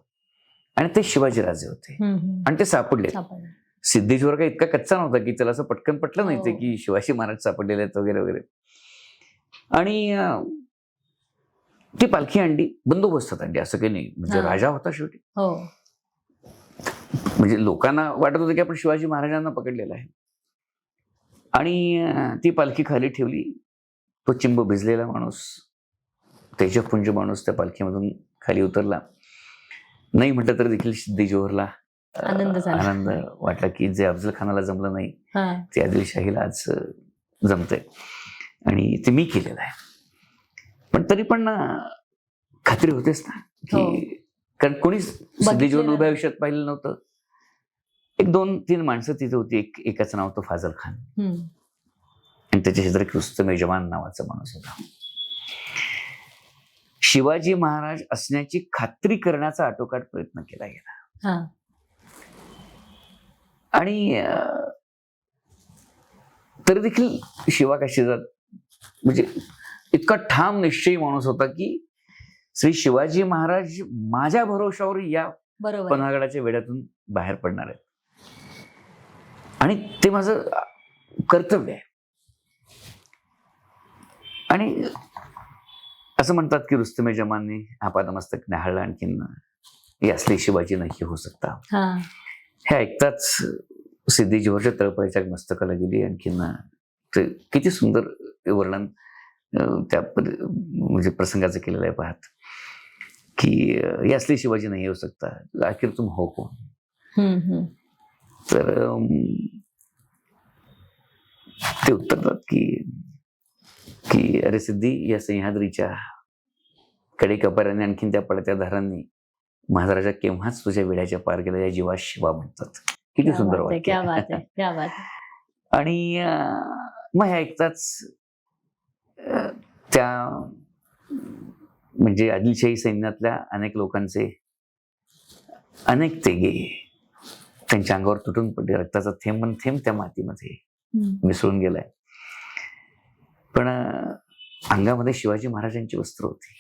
A: आणि ते शिवाजीराजे होते आणि ते सापडले. सिद्धेश्वर का इतका कच्चा नव्हता की त्याला असं पटकन पटलं नाही ते की शिवाजी महाराज सापडलेले आहेत वगैरे वगैरे. आणि ती पालखी आणली, बंदोबस्तात आणली, असं काही नाही, म्हणजे राजा होता शेवटी. म्हणजे लोकांना वाटत होतं की आपण शिवाजी महाराजांना पकडलेलं आहे. आणि ती पालखी खाली ठेवली. तो चिंब भिजलेला माणूस, तेजपुंज माणूस त्या पालखीमधून खाली उतरला. नाही म्हटलं तर देखील सिद्धीजोहरला आनंद वाटला की जे अफजल खानाला जमलं नाही ते आदिलशाहीला आज जमतंय, आणि ते मी केलेलं आहे. पण तरी पण खात्री होतेच ना की, कारण कोणीच सिद्धीजोहर उभ्या आयुष्यात पाहिलं नव्हतं. एक 2-3 माणसं तिथे होती. एकाचं नाव होतं फाजल खान आणि त्याच्या शेजारी रुस्तम यजमान नावाचा माणूस होता. शिवाजी महाराज असण्याची खात्री करण्याचा आटोकाट प्रयत्न केला गेला. आणि तरी देखील शिवाकाशीदा म्हणजे इतका ठाम निश्चयी माणूस होता की श्री शिवाजी महाराज माझ्या भरोशावर या पन्हागडाच्या वेढ्यातून बाहेर पडणार आहेत आणि ते माझं कर्तव्य आहे. आणि असं म्हणतात की रुस्तमे जमानने आपादमस्तक न्याहाळलं, आणखीन असले शिवाजी नाही होऊ शकता. हे ऐकताच सिद्धीजीवरच्या तळपायाच्या मस्तकाला गेली. आणखीन किती सुंदर वर्णन त्या म्हणजे प्रसंगाचं केलेलं आहे पाहत की असले शिवाजी नाही होऊ शकता, आखिर तुम हो कोण. तर ते उत्तरतात की अरे सिद्धी, या सह्याद्रीच्या कडेकपाऱ्याने आणखीन त्या पडत्या धारांनी महाराजा केव्हाच तुझ्या वेढ्याच्या पार गेल्या, या जीवा शिवा म्हणतात. किती सुंदर वाक्य. आणि मग हे ऐकताच त्या म्हणजे आदिलशाही सैन्यातल्या अनेक लोकांचे अनेक तेगे त्यांच्या अंगावर तुटून पडले. रक्ताचा थेंब थेंब त्या मातीमध्ये मिसळून गेलाय. पण अंगामध्ये शिवाजी महाराजांची वस्त्र होती.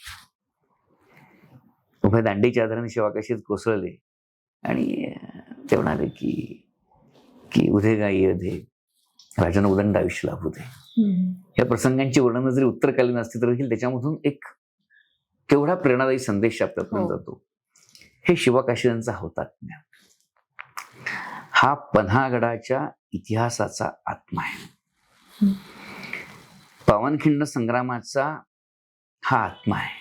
A: उभ्या दांडीच्या आधाराने शिवाकाशीत कोसळले आणि ते म्हणाले की उधे गाई अधे राजानं उदंड आयुष्य लाभू दे. या प्रसंगांची वर्णनं जरी उत्तरकालीन असती तर देखील त्याच्यामधून एक केवढा प्रेरणादायी संदेश आपल्यापर्यंत जातो. हे शिवाकाशीदांचा हुतात्म्य हा पन्हागडाच्या इतिहासाचा आत्मा आहे. पावनखिंड संग्रामाचा हा आत्मा आहे.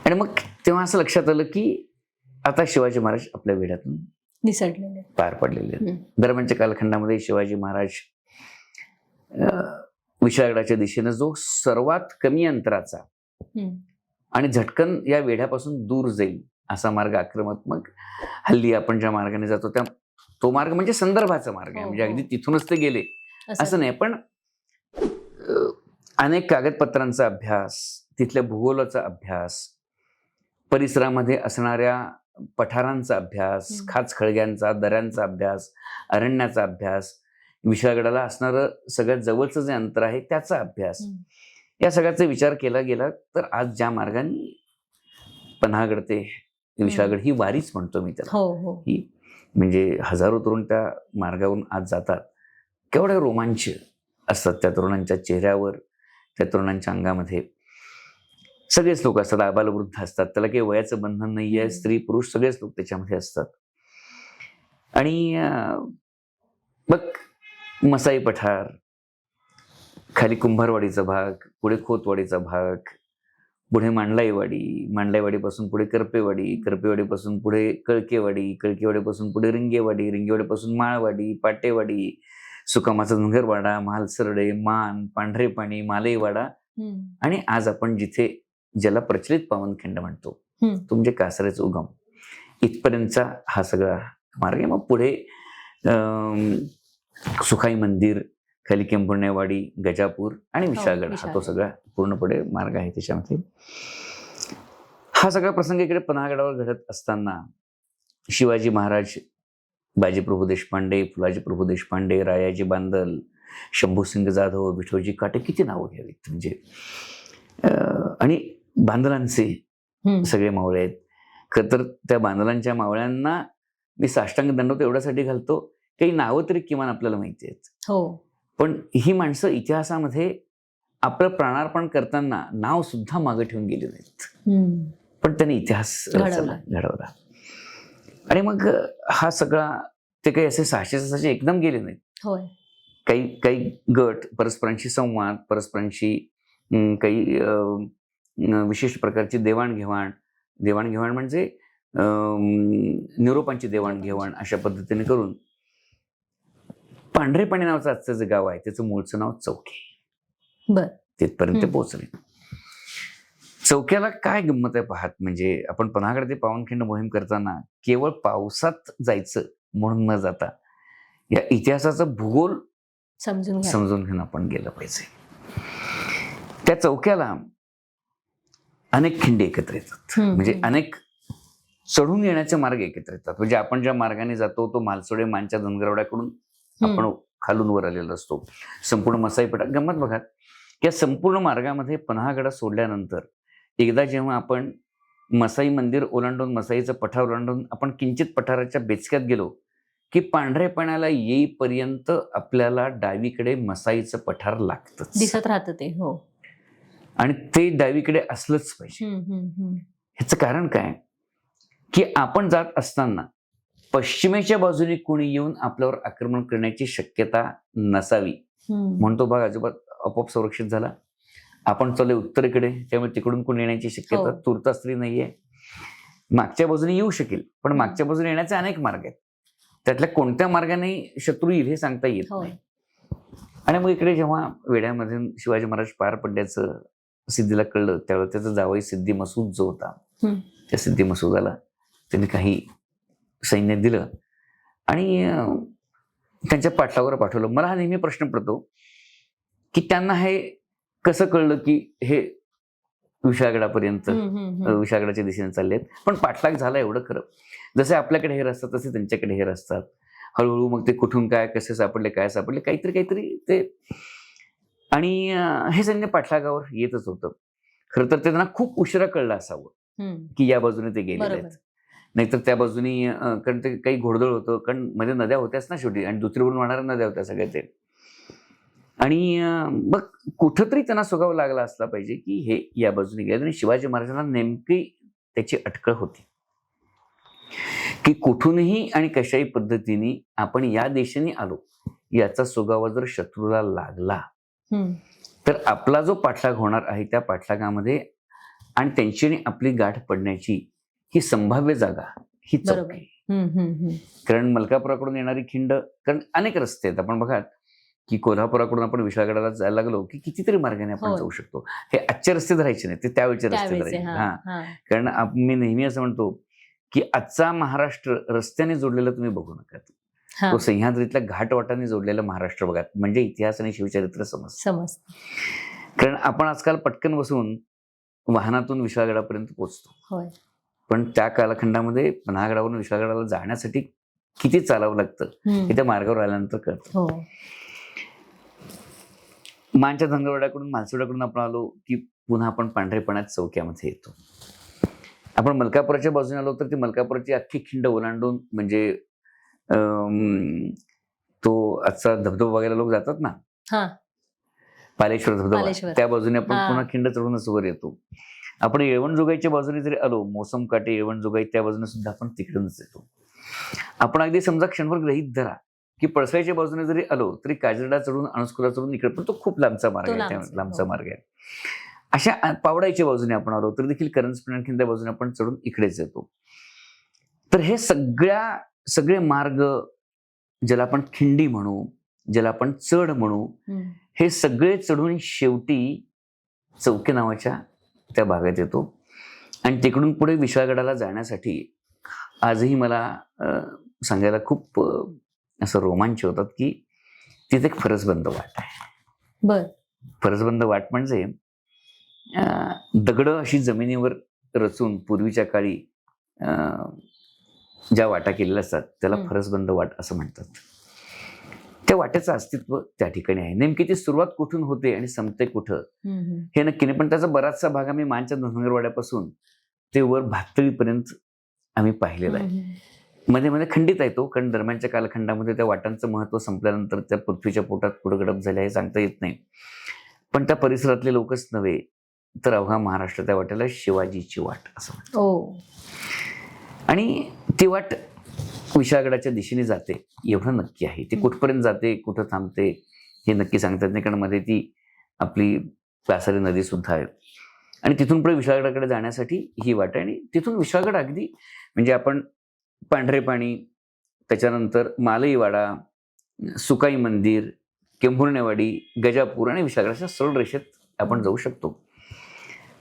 A: आणि मग तेव्हा असं लक्षात आलं की आता शिवाजी महाराज आपल्या वेढ्यातून
C: निसटलेले
A: पार पडलेले. दरम्यानच्या कालखंडामध्ये शिवाजी महाराज विशाळगडाच्या दिशेनं जो सर्वात कमी अंतराचा आणि झटकन या वेढ्यापासून दूर जाईल असा मार्ग आक्रमक हल्ली आपण ज्या मार्गाने जातो तो मार्ग म्हणजे संदर्भाचा मार्ग आहे. म्हणजे अगदी तिथूनच ते गेले असं नाही, पण अनेक कागदपत्रांचा अभ्यास, तिथल्या भूगोलाचा अभ्यास, परिसरामध्ये असणाऱ्या पठारांचा अभ्यास, खाचखळग्यांचा, दऱ्यांचा अभ्यास, अरण्याचा अभ्यास, विशाळगडाला असणारं सगळ्यात जवळचं जे अंतर आहे त्याचा अभ्यास, या सगळ्याचा विचार केला गेला तर आज ज्या मार्गाने पन्हागड ते विशाळगड ही वारीच म्हणतो मी त्याला, ही म्हणजे हजारो तरुण त्या मार्गावरून आज जातात. केवढे रोमांच असतात त्या तरुणांच्या चेहऱ्यावर, त्या तरुणांच्या अंगामध्ये. सगळेच लोक असतात, आबालवृद्ध असतात, त्याला काही वयाचं बंधन नाही आहे. स्त्री पुरुष सगळेच लोक त्याच्यामध्ये असतात. आणि मग मसाई पठार, खाली कुंभारवाडीचा भाग, पुढे खोतवाडीचा भाग, पुढे मांडलाईवाडीपासून पुढे करपेवाडीपासून पुढे कळकेवाडीपासून पुढे रिंगेवाडीपासून माळवाडी, पाटेवाडी, सुकामाचा धनगरवाडा, म्हालसरडे, मान, पांढरेपाणी, मालईवाडा आणि आज आपण जिथे ज्याला प्रचलित पावनखिंड म्हणतो तो म्हणजे कासाऱ्याचा उगम, इथपर्यंतचा हा सगळा मार्ग आहे. मग पुढे सुखाई मंदिर, खाली केंपुर्णेवाडी, गजापूर आणि विशाळगड हा तो सगळा पूर्णपणे मार्ग आहे. त्याच्यामध्ये हा सगळा प्रसंग इकडे पन्हागडावर घडत असताना शिवाजी महाराज, बाजीप्रभू देशपांडे, फुलाजी प्रभू देशपांडे, रायाजी बांदल, शंभूसिंग जाधव, विठोजी काटे, किती नावं घ्यावीत म्हणजे. आणि बांदलांचे सगळे मावळे आहेत. खरं तर त्या बांदलांच्या मावळ्यांना मी साष्टांग दंडवत एवढ्यासाठी घालतो, काही नावं तरी किमान आपल्याला माहिती आहेत.
C: हो.
A: पण ही माणसं इतिहासामध्ये आपलं प्राणार्पण करताना नाव सुद्धा मागे ठेवून गेले नाहीत, पण त्यांनी इतिहास घडवला. आणि मग हा सगळा ते काही असे 600 एकदम गेले नाहीत. काही गट, परस्परांशी संवाद, परस्परांशी काही विशेष प्रकारची देवाणघेवाण म्हणजे निरोपांची देवाणघेवाण अशा पद्धतीने करून पांढरेपाणी नावाचं आजचं जे गाव आहे त्याचं मूळचं नाव चौके, तिथपर्यंत पोहोचले. चौक्याला काय गंमत आहे पाहत, म्हणजे आपण पन्हागड ते पावनखिंड मोहीम करताना केवळ पावसात जायचं म्हणून न जाता या इतिहासाचा भूगोल समजून घेऊन आपण गेलं पाहिजे. त्या चौक्याला अनेक खिंडी एकत्र येतात, म्हणजे अनेक चढून येण्याचे मार्ग एकत्र येतात. म्हणजे आपण ज्या मार्गाने जातो तो मालसोडे मानच्या धनगरवाड्याकडून आपण खालून वर आलेला असतो. संपूर्ण मसाई पठार, गंमत बघा, या संपूर्ण मार्गामध्ये पन्हागड सोडल्यानंतर एकदा जेव्हा आपण मसाई मंदिर ओलांडून, मसाईचं पठार ओलांडून आपण किंचित पठाराच्या बेचक्यात गेलो की पांढरेपणाला येईपर्यंत आपल्याला डावीकडे मसाईचं पठार लागतं,
C: दिसत राहतं ते. हो.
A: आणि ते डावीकडे असलंच पाहिजे. ह्याचं कारण काय की आपण जात असताना पश्चिमेच्या बाजूने कोणी येऊन आपल्यावर आक्रमण करण्याची शक्यता नसावी म्हणून तो भाग अजिबात आपोआप संरक्षित झाला. आपण चालले उत्तरेकडे, त्यामुळे तिकडून कोणी येण्याची शक्यता तुर्तास तरी नाहीये. मागच्या बाजूने येऊ शकेल, पण मागच्या बाजूने येण्याचे अनेक मार्ग आहेत, त्यातल्या कोणत्या मार्गाने शत्रू येईल हे सांगता येत नाही. आणि मग इकडे जेव्हा वेढ्यामध्ये शिवाजी महाराज पार पडल्याचं सिद्धीला कळलं, त्यावेळेस त्याचा जावई सिद्धी मसूद जो होता, त्या सिद्धी मसूदाला त्यांनी काही सैन्य दिलं आणि त्यांच्या पाठलावर पाठवलं. मला हा नेहमी प्रश्न पडतो की त्यांना हे कसं कळलं की हे विशाळगडापर्यंत, विशाळगडाच्या दिशेने चाललेत, पण पाठलाग झाला एवढं खरं. जसे आपल्याकडे हे रस्तात तसे त्यांच्याकडे हे रस्तात. हळूहळू मग ते कुठून काय, कसे सापडले, काय सापडले, काहीतरी ते. आणि हे सैन्य पाठलागावर येतच होतं. खरं तर ते त्यांना खूप उशिरा कळलं असावं की या बाजूने ते गेलेले आहेत. नाहीतर त्या बाजूनी, कारण ते काही घोडदळ होतं, कारण मध्ये नद्या होत्याच ना शेवटी, आणि दुसरीवरून वाहणाऱ्या नद्या होत्या सगळ्या ते. आणि मग कुठंतरी त्यांना सुगाव लागला असला पाहिजे की हे या बाजूने गेले. आणि शिवाजी महाराजांना नेमकी त्याची अटकळ होती की कुठूनही आणि कशाही पद्धतीने आपण या दिशेने आलो, याचा सुगावा जर शत्रूला लागला तर आपला जो पाठलाग होणार आहे त्या पाठलागामध्ये आणि त्यांची आपली गाठ पडण्याची ही संभाव्य जागा ही चौक आहे. कारण मलकापुराकडून येणारी खिंड, कारण अनेक रस्ते आहेत. आपण बघा की कोल्हापुराकडून आपण विशाळगडाला जायला लागलो की कितीतरी मार्गाने आपण जाऊ शकतो. हे आजचे रस्ते धरायचे नाही, ते त्यावेळेचे रस्ते धरायचे. कारण मी नेहमी असं म्हणतो की आजचा महाराष्ट्र रस्त्याने जोडलेला तुम्ही बघू नका, तो सह्याद्रीतल्या घाटवाटाने जोडलेला महाराष्ट्र बघा, म्हणजे इतिहास आणि शिवचरित्र समज. कारण आपण आजकाल पटकन बसून वाहनातून विशाळगडापर्यंत पोहोचतो, पण त्या कालखंडामध्ये पन्हागडावरून विशाळगडाला जाण्यासाठी किती चालावं लागतं हे त्या मार्गावर आल्यानंतर कळतं. मानच्या धनगरवाड्याकडून, मालसोड्याकडून आपण आलो की पुन्हा आपण पांढरेपणात चौक्यामध्ये येतो. आपण मलकापुराच्या बाजूने आलो तर ती मलकापुराची अख्खी खिंड ओलांडून, म्हणजे तो आजचा धबधबा बघायला लोक जातात ना, पालेश्वर धबधबा, त्या बाजूने आपण पुन्हा खिंड चढूनच वर येतो. आपण येळवणजोगाईच्या बाजूने जरी आलो, मोसम काटे, येळवणजोगाई, त्या बाजूने सुद्धा आपण तिकडूनच येतो. आपण अगदी समजा क्षणभर गृहीत धरा की पळसाईच्या बाजूने जरी आलो तरी काजरडा चढून, अणस्कुरा चढून इकडे, पण तो खूप लांबचा मार्ग आहे, लांबचा मार्ग आहे. अशा पावडाईच्या बाजूने आपण आलो तर देखील करंज आणखीन त्या बाजूने आपण चढून इकडेच येतो. तर हे सगळे मार्ग, ज्याला आपण खिंडी म्हणू, ज्याला आपण चढ म्हणू, हे सगळे चढून शेवटी चौके नावाच्या त्या भागात येतो. आणि तिकडून पुढे विशाळगडाला जाण्यासाठी आजही मला सांगायला खूप असं रोमांच होतात की तिथे एक फरसबंद वाट आहे.
C: बर.
A: फरसबंद वाट म्हणजे दगड अशी जमिनीवर रचून पूर्वीच्या काळी ज्या वाटा केलेल्या असतात त्याला फरसबंद वाट असं म्हणतात. त्या वाटेचं अस्तित्व त्या ठिकाणी आहे. नेमकी ती सुरुवात कुठून होते आणि संपते कुठं हे नक्की नाही, पण त्याचा बराचसा भाग आम्ही मानच्या धनगरवाड्यापासून ते वर भातळीपर्यंत आम्ही पाहिलेला आहे. मध्ये मध्ये खंडित आहे तो, कारण दरम्यानच्या कालखंडामध्ये त्या वाटांचं महत्व संपल्यानंतर त्या पृथ्वीच्या पोटात पुढे गडप झाले हे सांगता येत नाही. पण त्या परिसरातले लोकच नव्हे तर अवघा महाराष्ट्र त्या वाट्याला शिवाजीची वाट असं म्हणतो. आणि ती वाट विशाळगडाच्या दिशेने जाते एवढं नक्की आहे. ती कुठपर्यंत जाते, कुठं थांबते हे नक्की सांगता येत नाही, कारण मध्ये ती आपली कासारी नदी सुद्धा आहे. आणि तिथून पुढे विशाळगडाकडे जाण्यासाठी ही वाट आहे. आणि तिथून विशाळगड अगदी म्हणजे आपण पांढरे पाणी, त्याच्यानंतर मालईवाडा, सुकाई मंदिर, केंभुर्णेवाडी, गजापूर आणि विशाळगडाच्या सरळ रेषेत आपण जाऊ शकतो.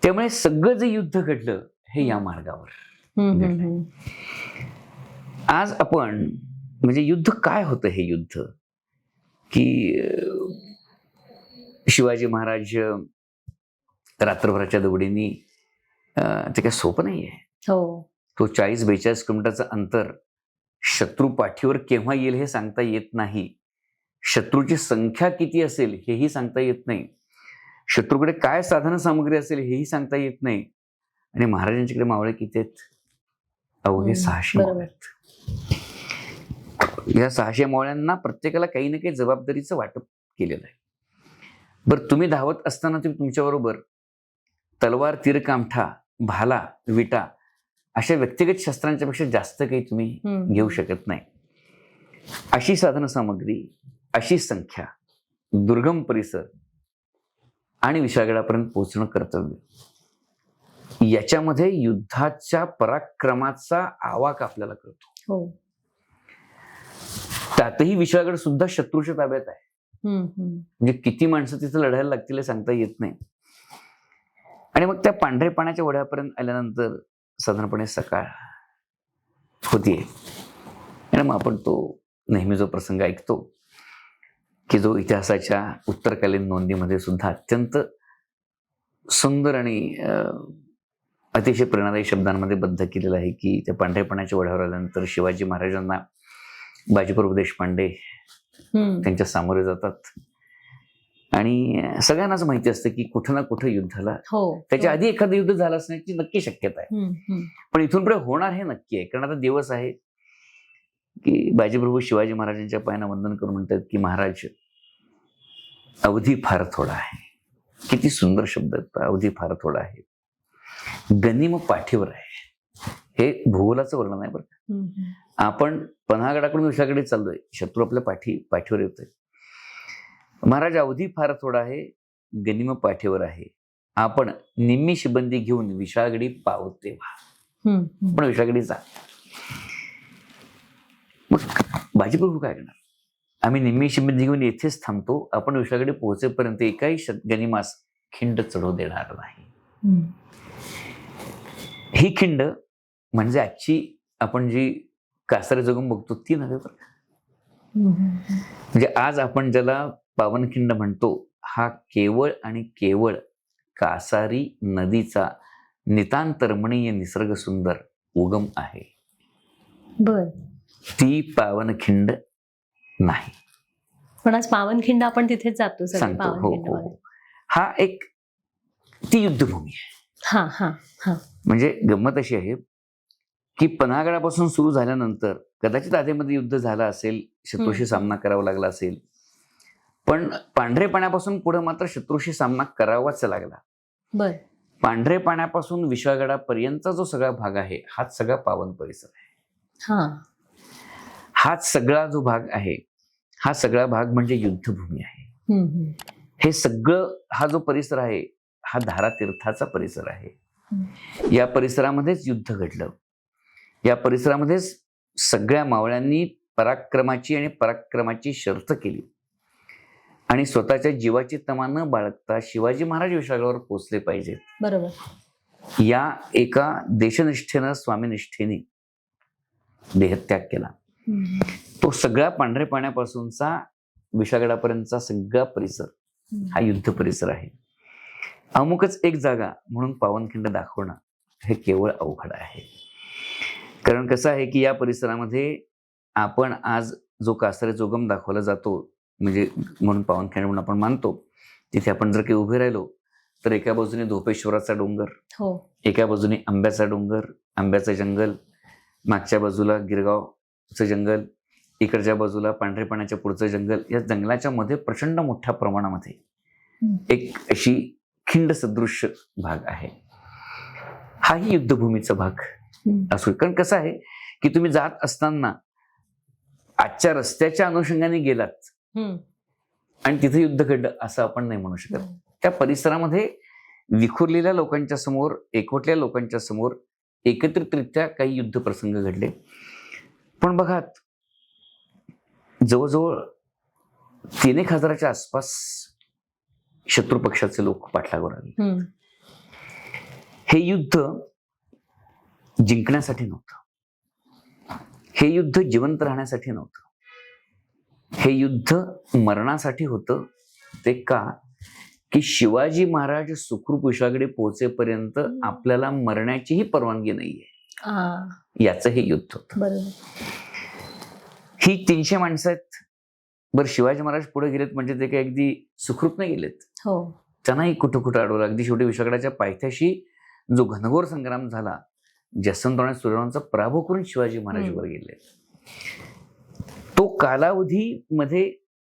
A: त्यामुळे सगळं जे युद्ध घडलं हे या मार्गावर घडलं. आज आपण म्हणजे युद्ध काय होतं हे युद्ध, की शिवाजी महाराज रात्रभराच्या दौडीनी ते काय सोपं नाहीये. तो 40-42 किलोमीटरचं अंतर शत्रू पाठीवर केव्हा येईल हे सांगता येत नाही. शत्रूची संख्या किती असेल हेही सांगता येत नाही. शत्रूकडे काय साधन सामग्री असेल हेही सांगता येत नाही. आणि महाराजांच्याकडे मावळे किती आहेत? अवघे 600 मावळे आहेत. या 600 मावळ्यांना प्रत्येकाला काही ना काही जबाबदारीचं वाटप केलेलं आहे. बरं, तुम्ही धावत असताना तुम्ही तुमच्याबरोबर तलवार, तीरकामठा, भाला, विटा अशा व्यक्तिगत शस्त्रांच्या पेक्षा जास्त काही तुम्ही घेऊ शकत नाही. अशी साधन सामग्री, अशी संख्या, दुर्गम परिसर आणि विशाळगडापर्यंत पोहोचणं कर्तव्य, याच्यामध्ये युद्धाच्या पराक्रमाचा आवाक आपल्याला कळतो. त्यातही विशाळगड सुद्धा शत्रूच्या ताब्यात आहे. म्हणजे किती माणसं तिथे लढायला लागतील हे सांगता येत नाही. आणि मग त्या पांढरे पाण्याच्या ओढ्यापर्यंत आल्यानंतर साधारणपणे सकाळ होतीये. आणि मग आपण तो नेहमी जो प्रसंग ऐकतो की जो इतिहासाच्या उत्तरकालीन नोंदीमध्ये सुद्धा अत्यंत सुंदर आणि अतिशय प्रेरणादायी शब्दांमध्ये बद्ध केलेला आहे, की त्या पांढऱ्या पाण्याच्या ओढ्यावर आल्यानंतर शिवाजी महाराजांना बाजीप्रभू देशपांडे त्यांच्या सामोरे जातात. आणि सगळ्यांनाच माहिती असतं की कुठं ना कुठं युद्धाला त्याच्या आधी एखादं युद्ध झालं असण्याची नक्की शक्यता आहे. पण इथून पुढे होणार हे नक्की आहे, कारण आता दिवस आहे की बाजीप्रभू शिवाजी महाराजांच्या पायांना वंदन करून म्हणतात की महाराज, अवधी फार थोडा आहे. किती सुंदर शब्द आहेत, अवधी फार थोडा आहे. गनिम पाठीवर आहे. हे भूगोलाचं वर्णन आहे बरं का. आपण पन्हागडाकडून विशाळगडे चाललोय, शत्रू आपल्या पाठीवर येतोय. महाराज, अवधी फार थोडा आहे, गनिम पाठीवर आहे. आपण निम्मी शिबंदी घेऊन विशाळगडी पावते व्हा. पण विशाळगडी जा. मग बाजीप्रभू काय करणार? आम्ही निम्मी शिबंदी घेऊन येथेच थांबतो, आपण विशाळगडी पोहोचेपर्यंत एकाही गनिमास खिंड चढवू देणार नाही. ही खिंड म्हणजे आजची आपण जी कासारे जगून बघतो ती नव्हे बरं का. म्हणजे आज आपण ज्याला पावनखिंड म्हणतो, हा केवळ आणि केवळ कासारी नदीचा नितांत रमणीय निसर्ग सुंदर उगम आहे. ती पावनखिंड नाही.
C: पण आज पावनखिंड आपण तिथेच जातो
A: सांगतो. हो. हा एक ती युद्धभूमी आहे. म्हणजे गंमत अशी आहे की पन्हागडापासून सुरू झाल्यानंतर कदाचित आधीमध्ये युद्ध झालं असेल, शत्रूशी सामना करावा लागला असेल, पण पांढरे पाण्यापासून पुढे मात्र शत्रूशी सामना करावाच लागला. पांढरे पाण्यापासून विशाळगडापर्यंतचा जो सगळा भाग आहे हाच सगळा पावन परिसर आहे. हाच सगळा जो भाग आहे, हा सगळा भाग म्हणजे युद्धभूमी आहे. हे सगळं, हा जो परिसर आहे हा धारातीर्थाचा परिसर आहे. या परिसरामध्येच युद्ध घडलं. या परिसरामध्येच सगळ्या मावळ्यांनी पराक्रमाची शर्थ केली आणि स्वतःच्या जीवाची तमा न बाळगता शिवाजी महाराज विशाळगडावर पोहोचले पाहिजेत.
C: बरोबर.
A: या एका देशनिष्ठेनं स्वामीनिष्ठेने देहत्याग केला. तो सगळ्या पांढरे पाण्यापासूनचा विशाळगडापर्यंतचा सगळा परिसर हा युद्ध परिसर आहे. अमुकच एक जागा म्हणून पावनखिंड दाखवणं हे केवळ अवघड आहे. कारण कसं आहे की या परिसरामध्ये आपण आज जो कासारे जोगम दाखवला जातो, म्हणजे म्हणून पावनखिंड म्हणून आपण मानतो, तिथे आपण जर काही उभे राहिलो तर एका बाजूने धोपेश्वराचा डोंगर,
C: हो,
A: एका बाजूने आंब्याचा डोंगर, आंब्याचं जंगल, मागच्या बाजूला गिरगावचं जंगल, इकडच्या बाजूला पांढरे पाण्याच्या पुढचं जंगल. या जंगलाच्या मध्ये प्रचंड मोठ्या प्रमाणामध्ये एक अशी खिंड सदृश्य भाग आहे. हाही युद्धभूमीचा भाग असो. कारण कसं आहे की तुम्ही जात असताना आजच्या रस्त्याच्या अनुषंगाने गेलात आणि तिथे युद्ध घडलं असं आपण नाही म्हणू शकत. त्या परिसरामध्ये विखुरलेल्या लोकांच्या समोर, एकवटलेल्या लोकांच्या समोर एकत्रितरित्या काही युद्ध प्रसंग घडले. पण बघा, जवळजवळ 3,000 आसपास शत्रू पक्षाचे लोक पाठलागवर आले. हे युद्ध जिंकण्यासाठी नव्हतं. हे युद्ध जिवंत राहण्यासाठी नव्हतं. हे युद्ध मरणासाठी होतं. ते का की शिवाजी महाराज सुखरूप विशाळगडी पोहोचेपर्यंत आपल्याला मरण्याचीही परवानगी नाहीये, याचं हे युद्ध होतं.
C: बरोबर.
A: ही 300 माणसं आहेत. बरं, शिवाजी महाराज पुढे गेलेत म्हणजे ते काही अगदी सुखरूप नाही गेलेत.
C: हो,
A: त्यांनाही कुठं कुठं अडवलं. अगदी शेवटी विशाळगडाच्या पायथ्याशी जो घनघोर संग्राम झाला, जसवंतराव आणि सूर्यवंशाचा पराभव करून शिवाजी महाराज वर गेले. तो कालावधीमध्ये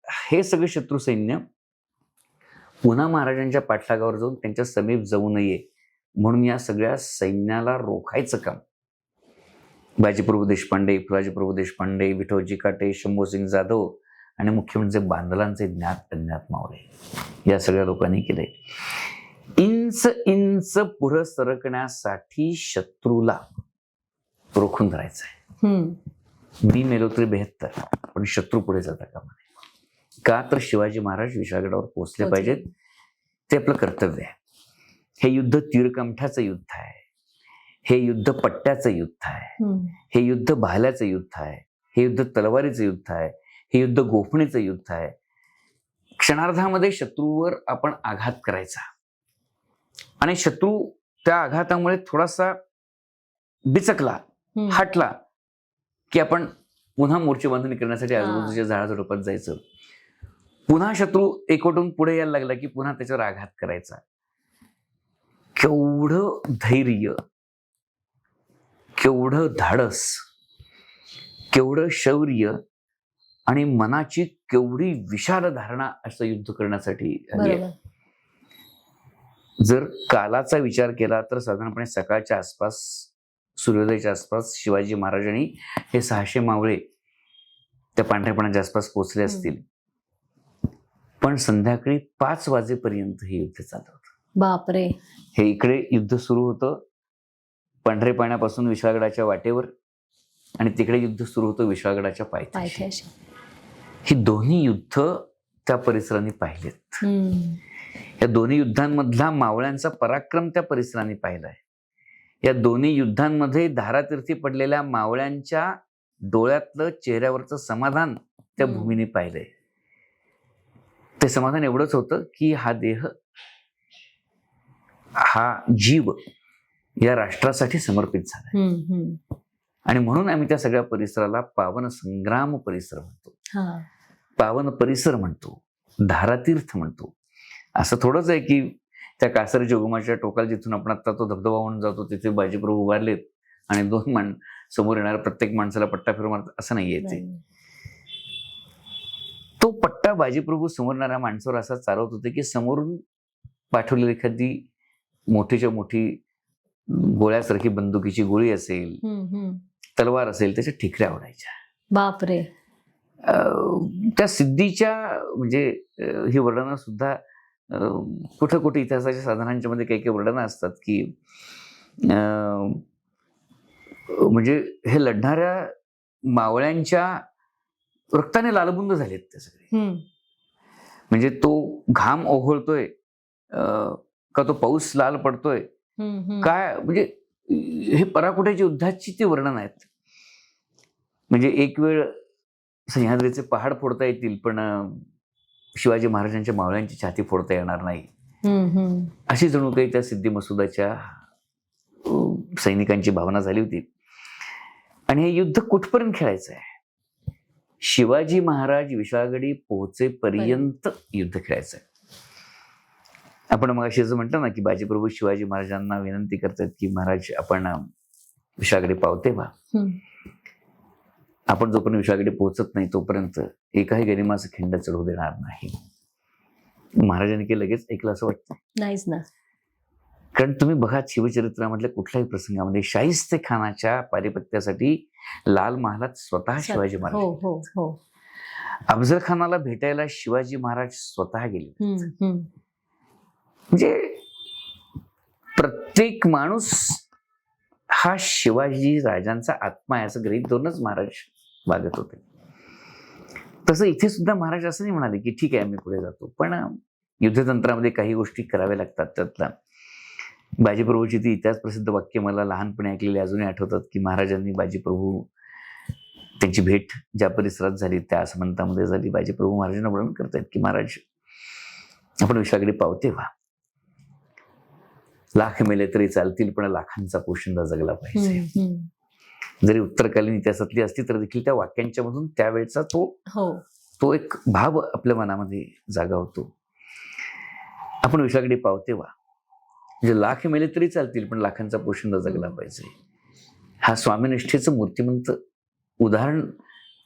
A: हे सगळे शत्रू सैन्य पुन्हा महाराजांच्या पाठलागावर जाऊन त्यांच्या समीप जाऊ नये म्हणून या सगळ्या सैन्याला रोखायचं काम बाजीप्रभू देशपांडे, फुलाजीप्रभू देशपांडे, विठोजी काटे, शंभूसिंग जाधव आणि मुख्य म्हणजे बांदलांचे ज्ञात अज्ञात मावळे या सगळ्या लोकांनी केले. इंच इंच पुढे सरकण्यासाठी शत्रूला रोखून धरायचंय. मी मेलो तरी 72, पण शत्रू पुढे जाता कामा नये. का तर शिवाजी महाराज विशाळगडावर पोहोचले पाहिजेत. ते आपलं कर्तव्य आहे. हे युद्ध तीरकमठाचं युद्ध आहे. हे युद्ध पट्ट्याचं युद्ध आहे. हे युद्ध भाल्याचं युद्ध आहे. हे युद्ध तलवारीचं युद्ध आहे. हे युद्ध गोफणीचं युद्ध आहे. क्षणार्धामध्ये शत्रूवर आपण आघात करायचा आणि शत्रू त्या आघातामुळे थोडासा बिचकला, हटला की आपण पुन्हा मोर्चे बांधणी करण्यासाठी आजूबाजूच्या झाडाझुडपात जायचं. पुन्हा शत्रू एकवटून पुढे यायला लागला की पुन्हा त्याच्यावर आघात करायचा. केवढं धैर्य, केवढं धाडस, केवढं शौर्य आणि मनाची केवढी विशाल धारणा असं युद्ध करण्यासाठी. जर कालाचा विचार केला तर साधारणपणे सकाळच्या आसपास, सूर्योदयाच्या आसपास शिवाजी महाराजांनी हे 600 मावळे त्या पांढरेपणाच्या आसपास पोहोचले असतील. पण संध्याकाळी 5 वाजेपर्यंत हे युद्ध चालत होतं.
C: बापरे.
A: हे इकडे युद्ध सुरू होतं पांढरे पाण्यापासून विशाळगडाच्या वाटेवर आणि तिकडे युद्ध सुरू होतं विशाळगडाच्या पायथ्याशी. ही दोन्ही युद्ध त्या परिसरांनी पाहिलेत. या दोन्ही युद्धांमधला मावळ्यांचा पराक्रम त्या परिसरांनी पाहिलाय. या दोन्ही युद्धांमध्ये धारातीर्थी पडलेल्या मावळ्यांच्या डोळ्यातलं, चेहऱ्यावरचं समाधान त्या भूमीने पाहिलंय. ते समाधान एवढंच होतं की हा देह, हा जीव या राष्ट्रासाठी समर्पित झालाय. आणि म्हणून आम्ही त्या सगळ्या परिसराला पावन संग्राम परिसर म्हणतो, पावन परिसर म्हणतो, धारातीर्थ म्हणतो. असं थोडंच आहे की त्या कासारी जोगमाच्या टोकाला जिथून आपण आता तो धबधबा म्हणून जातो तिथे बाजीप्रभू उभारलेत आणि 2 समोर येणाऱ्या प्रत्येक माणसाला पट्टा फिरव मारत, असं नाहीये ते. तो पट्टा बाजीप्रभू समोर येणाऱ्या माणसावर असा चालवत होते की समोरून पाठवलेली एखादी मोठीच्या मोठी गोळ्यासारखी बंदुकीची गोळी असेल, तलवार असेल, त्याच्या ठिकऱ्या उडायच्या.
C: बापरे.
A: त्या सिद्धीच्या म्हणजे ही वर्णनं सुद्धा कुठं कुठे इतिहासाच्या साधनांच्या मध्ये काही काही वर्णनं असतात की म्हणजे हे लढणाऱ्या मावळ्यांच्या रक्ताने लालबुंद झालेत ते सगळे. म्हणजे तो घाम ओघळतोय का तो पाऊस लाल पडतोय काय, म्हणजे हे पराकोट्याच्या युद्धाची ती वर्णन आहेत. म्हणजे एक वेळ सह्याद्रीचे पहाड फोडता येतील पण शिवाजी महाराजांच्या मावळ्यांची छाती फोडता येणार नाही, अशी जणू काही त्या सिद्धी मसुदाच्या सैनिकांची भावना झाली होती. आणि हे युद्ध कुठपर्यंत खेळायचं आहे? शिवाजी महाराज विशाळगडी पोहोचेपर्यंत युद्ध खेळायचं आहे. आपण मग अशी असं म्हटलं ना की बाजीप्रभू शिवाजी महाराजांना विनंती करतात की महाराज आपण विशाळगडी पावते व्हा. आपण जोपर्यंत विशाळगडी पोहोचत नाही तोपर्यंत एकाही गरिमाचं खिंड चढवू देणार नाही. महाराजांनी की लगेच ऐकलं असं वाटतं?
C: नाहीच ना.
A: कारण तुम्ही बघा शिवचरित्रामधल्या कुठल्याही प्रसंगामध्ये शाहिस्ते खानाच्या पारिपत्यासाठी लाल महालात स्वतः शिवाजी महाराज, अफजल खानाला भेटायला शिवाजी महाराज स्वतः गेले. म्हणजे प्रत्येक माणूस हा शिवाजी राजांचा आत्मा आहे असं गृहीत धरूनच महाराज वागत होते. तसं इथे सुद्धा महाराज असं नाही म्हणाले की ठीक आहे मी पुढे जातो, पण युद्धतंत्रामध्ये काही गोष्टी कराव्या लागतात. त्यातला बाजीप्रभूची ती इतिहास प्रसिद्ध वाक्य मला लहानपणी ऐकलेली अजूनही आठवतात की महाराजांनी बाजीप्रभू त्यांची भेट ज्या परिसरात झाली त्या आसमंतामध्ये झाली. बाजीप्रभू महाराजांना वर्णन करतायत की महाराज आपण विशाळगडी पावते व्हा. लाख मेले तरी चालतील पण लाखांचा पोशिंदा जगला पाहिजे. जरी उत्तरकालीन इतिहासातली असती तर देखील त्या वाक्यांच्या मधून त्यावेळेचा तो एक भाव आपल्या मनामध्ये जागा होतो. आपण विशाळगडी पावते व्हा म्हणजे लाख मेले तरी चालतील पण लाखांचा पोशिंदा जगला पाहिजे. हा स्वामीनिष्ठेचं मूर्तिमंत उदाहरण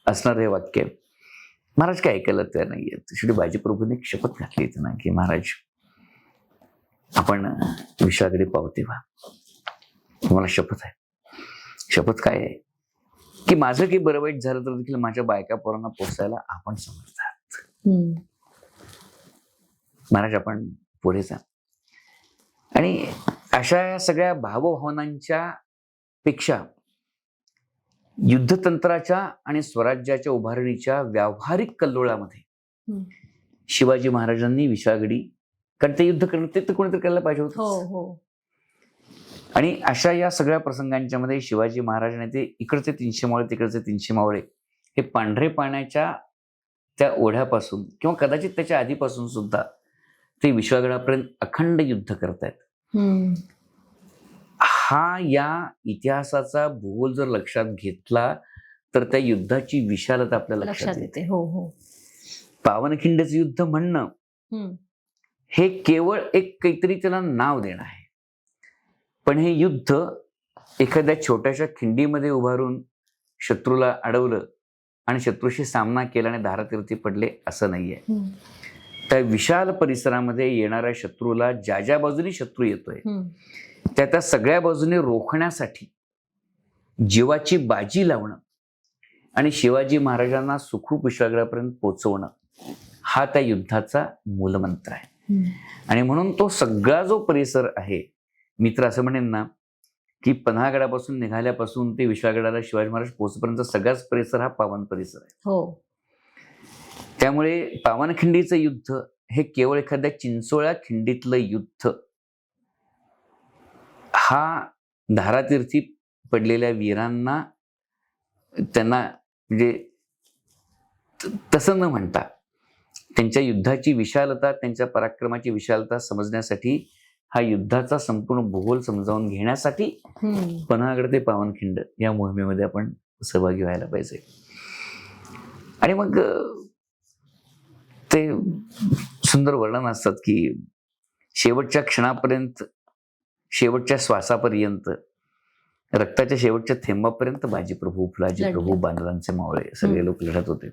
A: असणार हे वाक्य. महाराज काय ऐकायला तयार नाहीये. शेवटी बाजीप्रभूंनी एक शपथ घातली त्यांना की महाराज आपण विशाळगडी पावते व्हा. मला शपथ आहे. शपथ काय आहे की माझं काही बरं वाईट झालं तर देखील माझ्या बायका पोरांना पोचायला आपण समर्थ आहात. महाराज आपण पुढे जा. आणि अशा या सगळ्या भावभावनांच्या पेक्षा युद्धतंत्राच्या आणि स्वराज्याच्या उभारणीच्या व्यावहारिक कल्लोळामध्ये शिवाजी महाराजांनी विशाळगडी, कारण ते युद्ध करणं ते तर कोणीतरी करायला पाहिजे होतं. आणि अशा या सगळ्या प्रसंगांच्या मध्ये शिवाजी महाराजांनी ते इकडचे 300 मावळे तिकडचे 300 मावळे हे पांढरे पाण्याच्या त्या ओढ्यापासून किंवा कदाचित त्याच्या आधीपासून सुद्धा ते विशाळगडापर्यंत अखंड युद्ध करतायत. हा या इतिहासाचा भूगोल जर लक्षात घेतला तर त्या युद्धाची विशालता आपल्याला लक्षात येते. पावनखिंडचं युद्ध म्हणणं हे केवळ एक काहीतरी त्याला नाव देणं आहे. पण हे युद्ध एखाद्या छोट्याशा खिंडीमध्ये उभारून शत्रूला अडवलं आणि शत्रूशी सामना केला आणि धारातीर्थी पडले असं नाहीये. त्या विशाल परिसरामध्ये येणाऱ्या शत्रूला ज्या ज्या बाजूनी शत्रू येतोय त्या सगळ्या बाजूने रोखण्यासाठी जीवाची बाजी लावणं आणि शिवाजी महाराजांना सुखरूप विशाळगडापर्यंत पोहोचवणं हा त्या युद्धाचा मूलमंत्र आहे. आणि म्हणून तो सगळा जो परिसर आहे, मी तर असं म्हणेन ना की पन्हाळगडापासून निघाल्यापासून ते विशाळगडाला शिवाजी महाराज पोहोचपर्यंत सगळाच परिसर हा पावन परिसर आहे. त्यामुळे पावनखिंडीचं युद्ध हे केवळ एखाद्या चिंचोळ्या खिंडीतलं युद्ध हा धारातीर्थी पडलेल्या वीरांना त्यांना म्हणजे तसं न म्हणता त्यांच्या युद्धाची विशालता, त्यांच्या पराक्रमाची विशालता समजण्यासाठी, हा युद्धाचा संपूर्ण भूगोल समजावून घेण्यासाठी पन्हाळगड ते पावनखिंड या मोहिमेमध्ये आपण सहभागी व्हायला पाहिजे. आणि मग ते सुंदर वर्णन असतात की शेवटच्या क्षणापर्यंत, शेवटच्या श्वासापर्यंत, रक्ताच्या शेवटच्या थेंबापर्यंत बाजीप्रभू, फुलाजीप्रभू, बांधवांचे मावळे सगळे लोक लढत होते.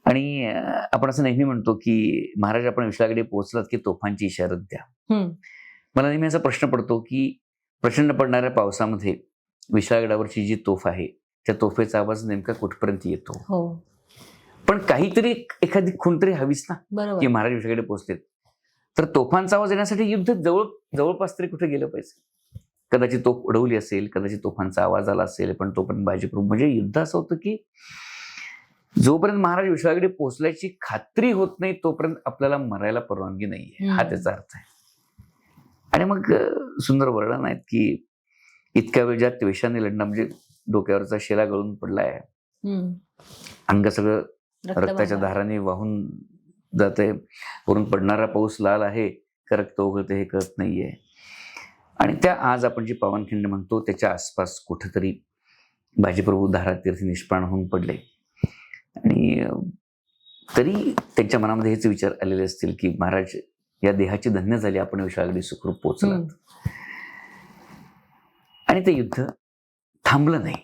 A: आणि आपण असं नेहमी म्हणतो की महाराज आपण विशाळगडी पोहोचलात की तोफांची इशारत द्या. मला नेहमी असा प्रश्न पडतो की प्रचंड पडणाऱ्या पावसामध्ये विशाळगडावरची जी तोफ आहे त्या तोफेचा आवाज नेमका कुठपर्यंत येतो. पण काहीतरी एखादी खूण तरी हवीच ना, की
C: बरोबर.
A: महाराज विषयाकडे पोहोचलेत. तर तोफांचा आवाज येण्यासाठी युद्ध जवळपास तरी कुठे गेलं पाहिजे. कदाचित तोफ उडवली असेल, कदाचित तोफांचा आवाज आला असेल, पण तोपर्यंत बाजीप्रभू म्हणजे युद्ध असं होतं की जोपर्यंत महाराज विषयाकडे पोहोचल्याची खात्री होत नाही तोपर्यंत आपल्याला मरायला परवानगी नाहीये, हा त्याचा अर्थ आहे. आणि मग सुंदर वर्णन आहेत की इतक्या वेळ ज्या द्वेषाने लढणं, म्हणजे डोक्यावरचा शेला गळून पडलाय,
C: हम्म.
A: अंग सगळं
C: रक्त
A: रक्ताच्या
C: वाहणार.
A: धाराने वाहून जाते, वरून पडणारा पाऊस लाल आहे, करकत उगळते हे कळत नाहीये. आणि त्या आज आपण जी पावनखिंड म्हणतो त्याच्या आसपास कुठेतरी बाजीप्रभू धारातीर्थी निष्प्राण होऊन पडले. आणि तरी त्यांच्या मनामध्ये हेच विचार आलेले असतील की महाराज या देहाची धन्य झाली, आपण विषयाकडे सुखरूप पोहोचलात. आणि ते युद्ध थांबलं नाही,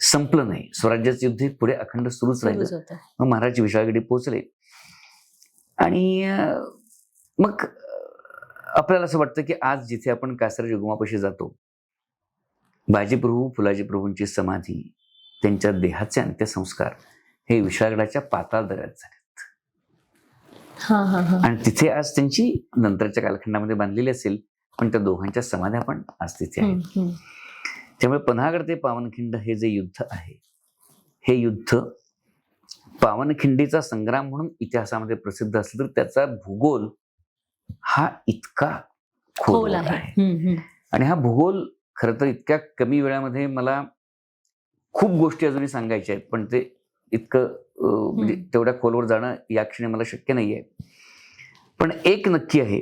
A: संपलं नाही. स्वराज्याचं युद्ध पुढे अखंड सुरूच राहिलं.
C: सुरूच होतं.
A: मग महाराज विषयाकडे पोहोचले. आणि मग आपल्याला असं वाटतं की आज जिथे आपण कासाराच्या गुमापाशी जातो, बाजीप्रभू फुलाजी प्रभूंची समाधी, त्यांच्या देहाचे अंत्यसंस्कार हे विशाळगडाच्या पाताळ दऱ्यात झालेत.
C: हा हा हा.
A: आणि तिथे आज त्यांची नंतरच्या कालखंडामध्ये बांधलेली असेल, पण त्या दोघांच्या समाध्या पण आज तिथे आहेत. त्यामुळे पन्हागड ते पावनखिंड हे जे युद्ध आहे, हे युद्ध पावनखिंडीचा संग्राम म्हणून इतिहासामध्ये प्रसिद्ध असलं तर त्याचा भूगोल हा इतका खोल आहे. आणि हा भूगोल खरं तर इतक्या कमी वेळामध्ये मला खूप गोष्टी अजूनही सांगायच्या आहेत, पण ते इतकं म्हणजे तेवढ्या खोलवर जाणं या क्षणी मला शक्य नाहीये. पण एक नक्की आहे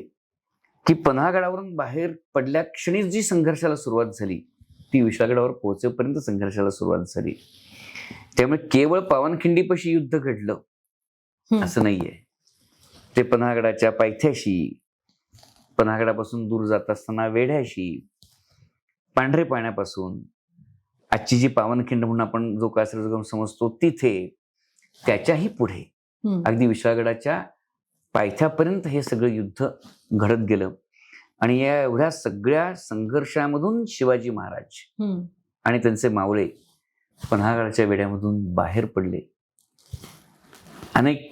A: की पन्हागडावरून बाहेर पडल्या क्षणी जी संघर्षाला सुरुवात झाली ती विशाळगडावर पोहोचेपर्यंत संघर्षाला सुरुवात झाली. त्यामुळे केवळ पावनखिंडीपाशी युद्ध घडलं असं नाहीये. ते पन्हागडाच्या पायथ्याशी, पन्हागडापासून दूर जात असताना वेढ्याशी, पांढरे पाण्यापासून, आजची जी पावनखिंड म्हणून आपण जो कासरजोगम समजतो तिथे, त्याच्याही पुढे अगदी विशाळगडाच्या पायथ्यापर्यंत हे सगळं युद्ध घडत गेलं. आणि या एवढ्या सगळ्या संघर्षामधून शिवाजी महाराज आणि त्यांचे मावळे पन्हागडाच्या वेढ्यामधून बाहेर पडले. अनेक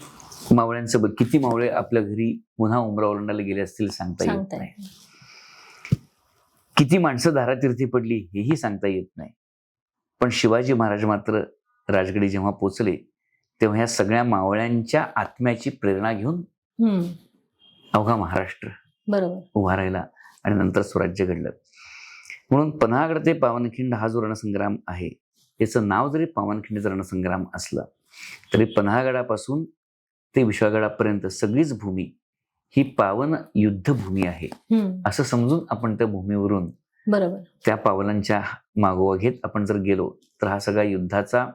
A: मावळ्यांसोबत किती मावळे आपल्या घरी पुन्हा उमरा ओलांडायला गेले असतील सांगता येत नाही. किती माणसं धारातीर्थी पडली हेही सांगता येत नाही. पण शिवाजी महाराज मात्र राजगडी जेव्हा पोचले तेव्हा या सगळ्या मावळ्यांच्या आत्म्याची प्रेरणा घेऊन अवघा महाराष्ट्र
C: बरोबर
A: उभा राहिला आणि नंतर स्वराज्य घडलं. म्हणून पन्हागड ते पावनखिंड हा जो रणसंग्राम आहे, याचं नाव जरी पावनखिंडीचा रणसंग्राम असलं तरी पन्हागडापासून ते विशाळगडापर्यंत सगळीच भूमी ही पावन युद्धभूमी आहे असं समजून आपण त्या भूमीवरून
C: बरोबर
A: त्या पावलांच्या मागोवा घेत आपण जर गेलो तर हा सगळा युद्धाचा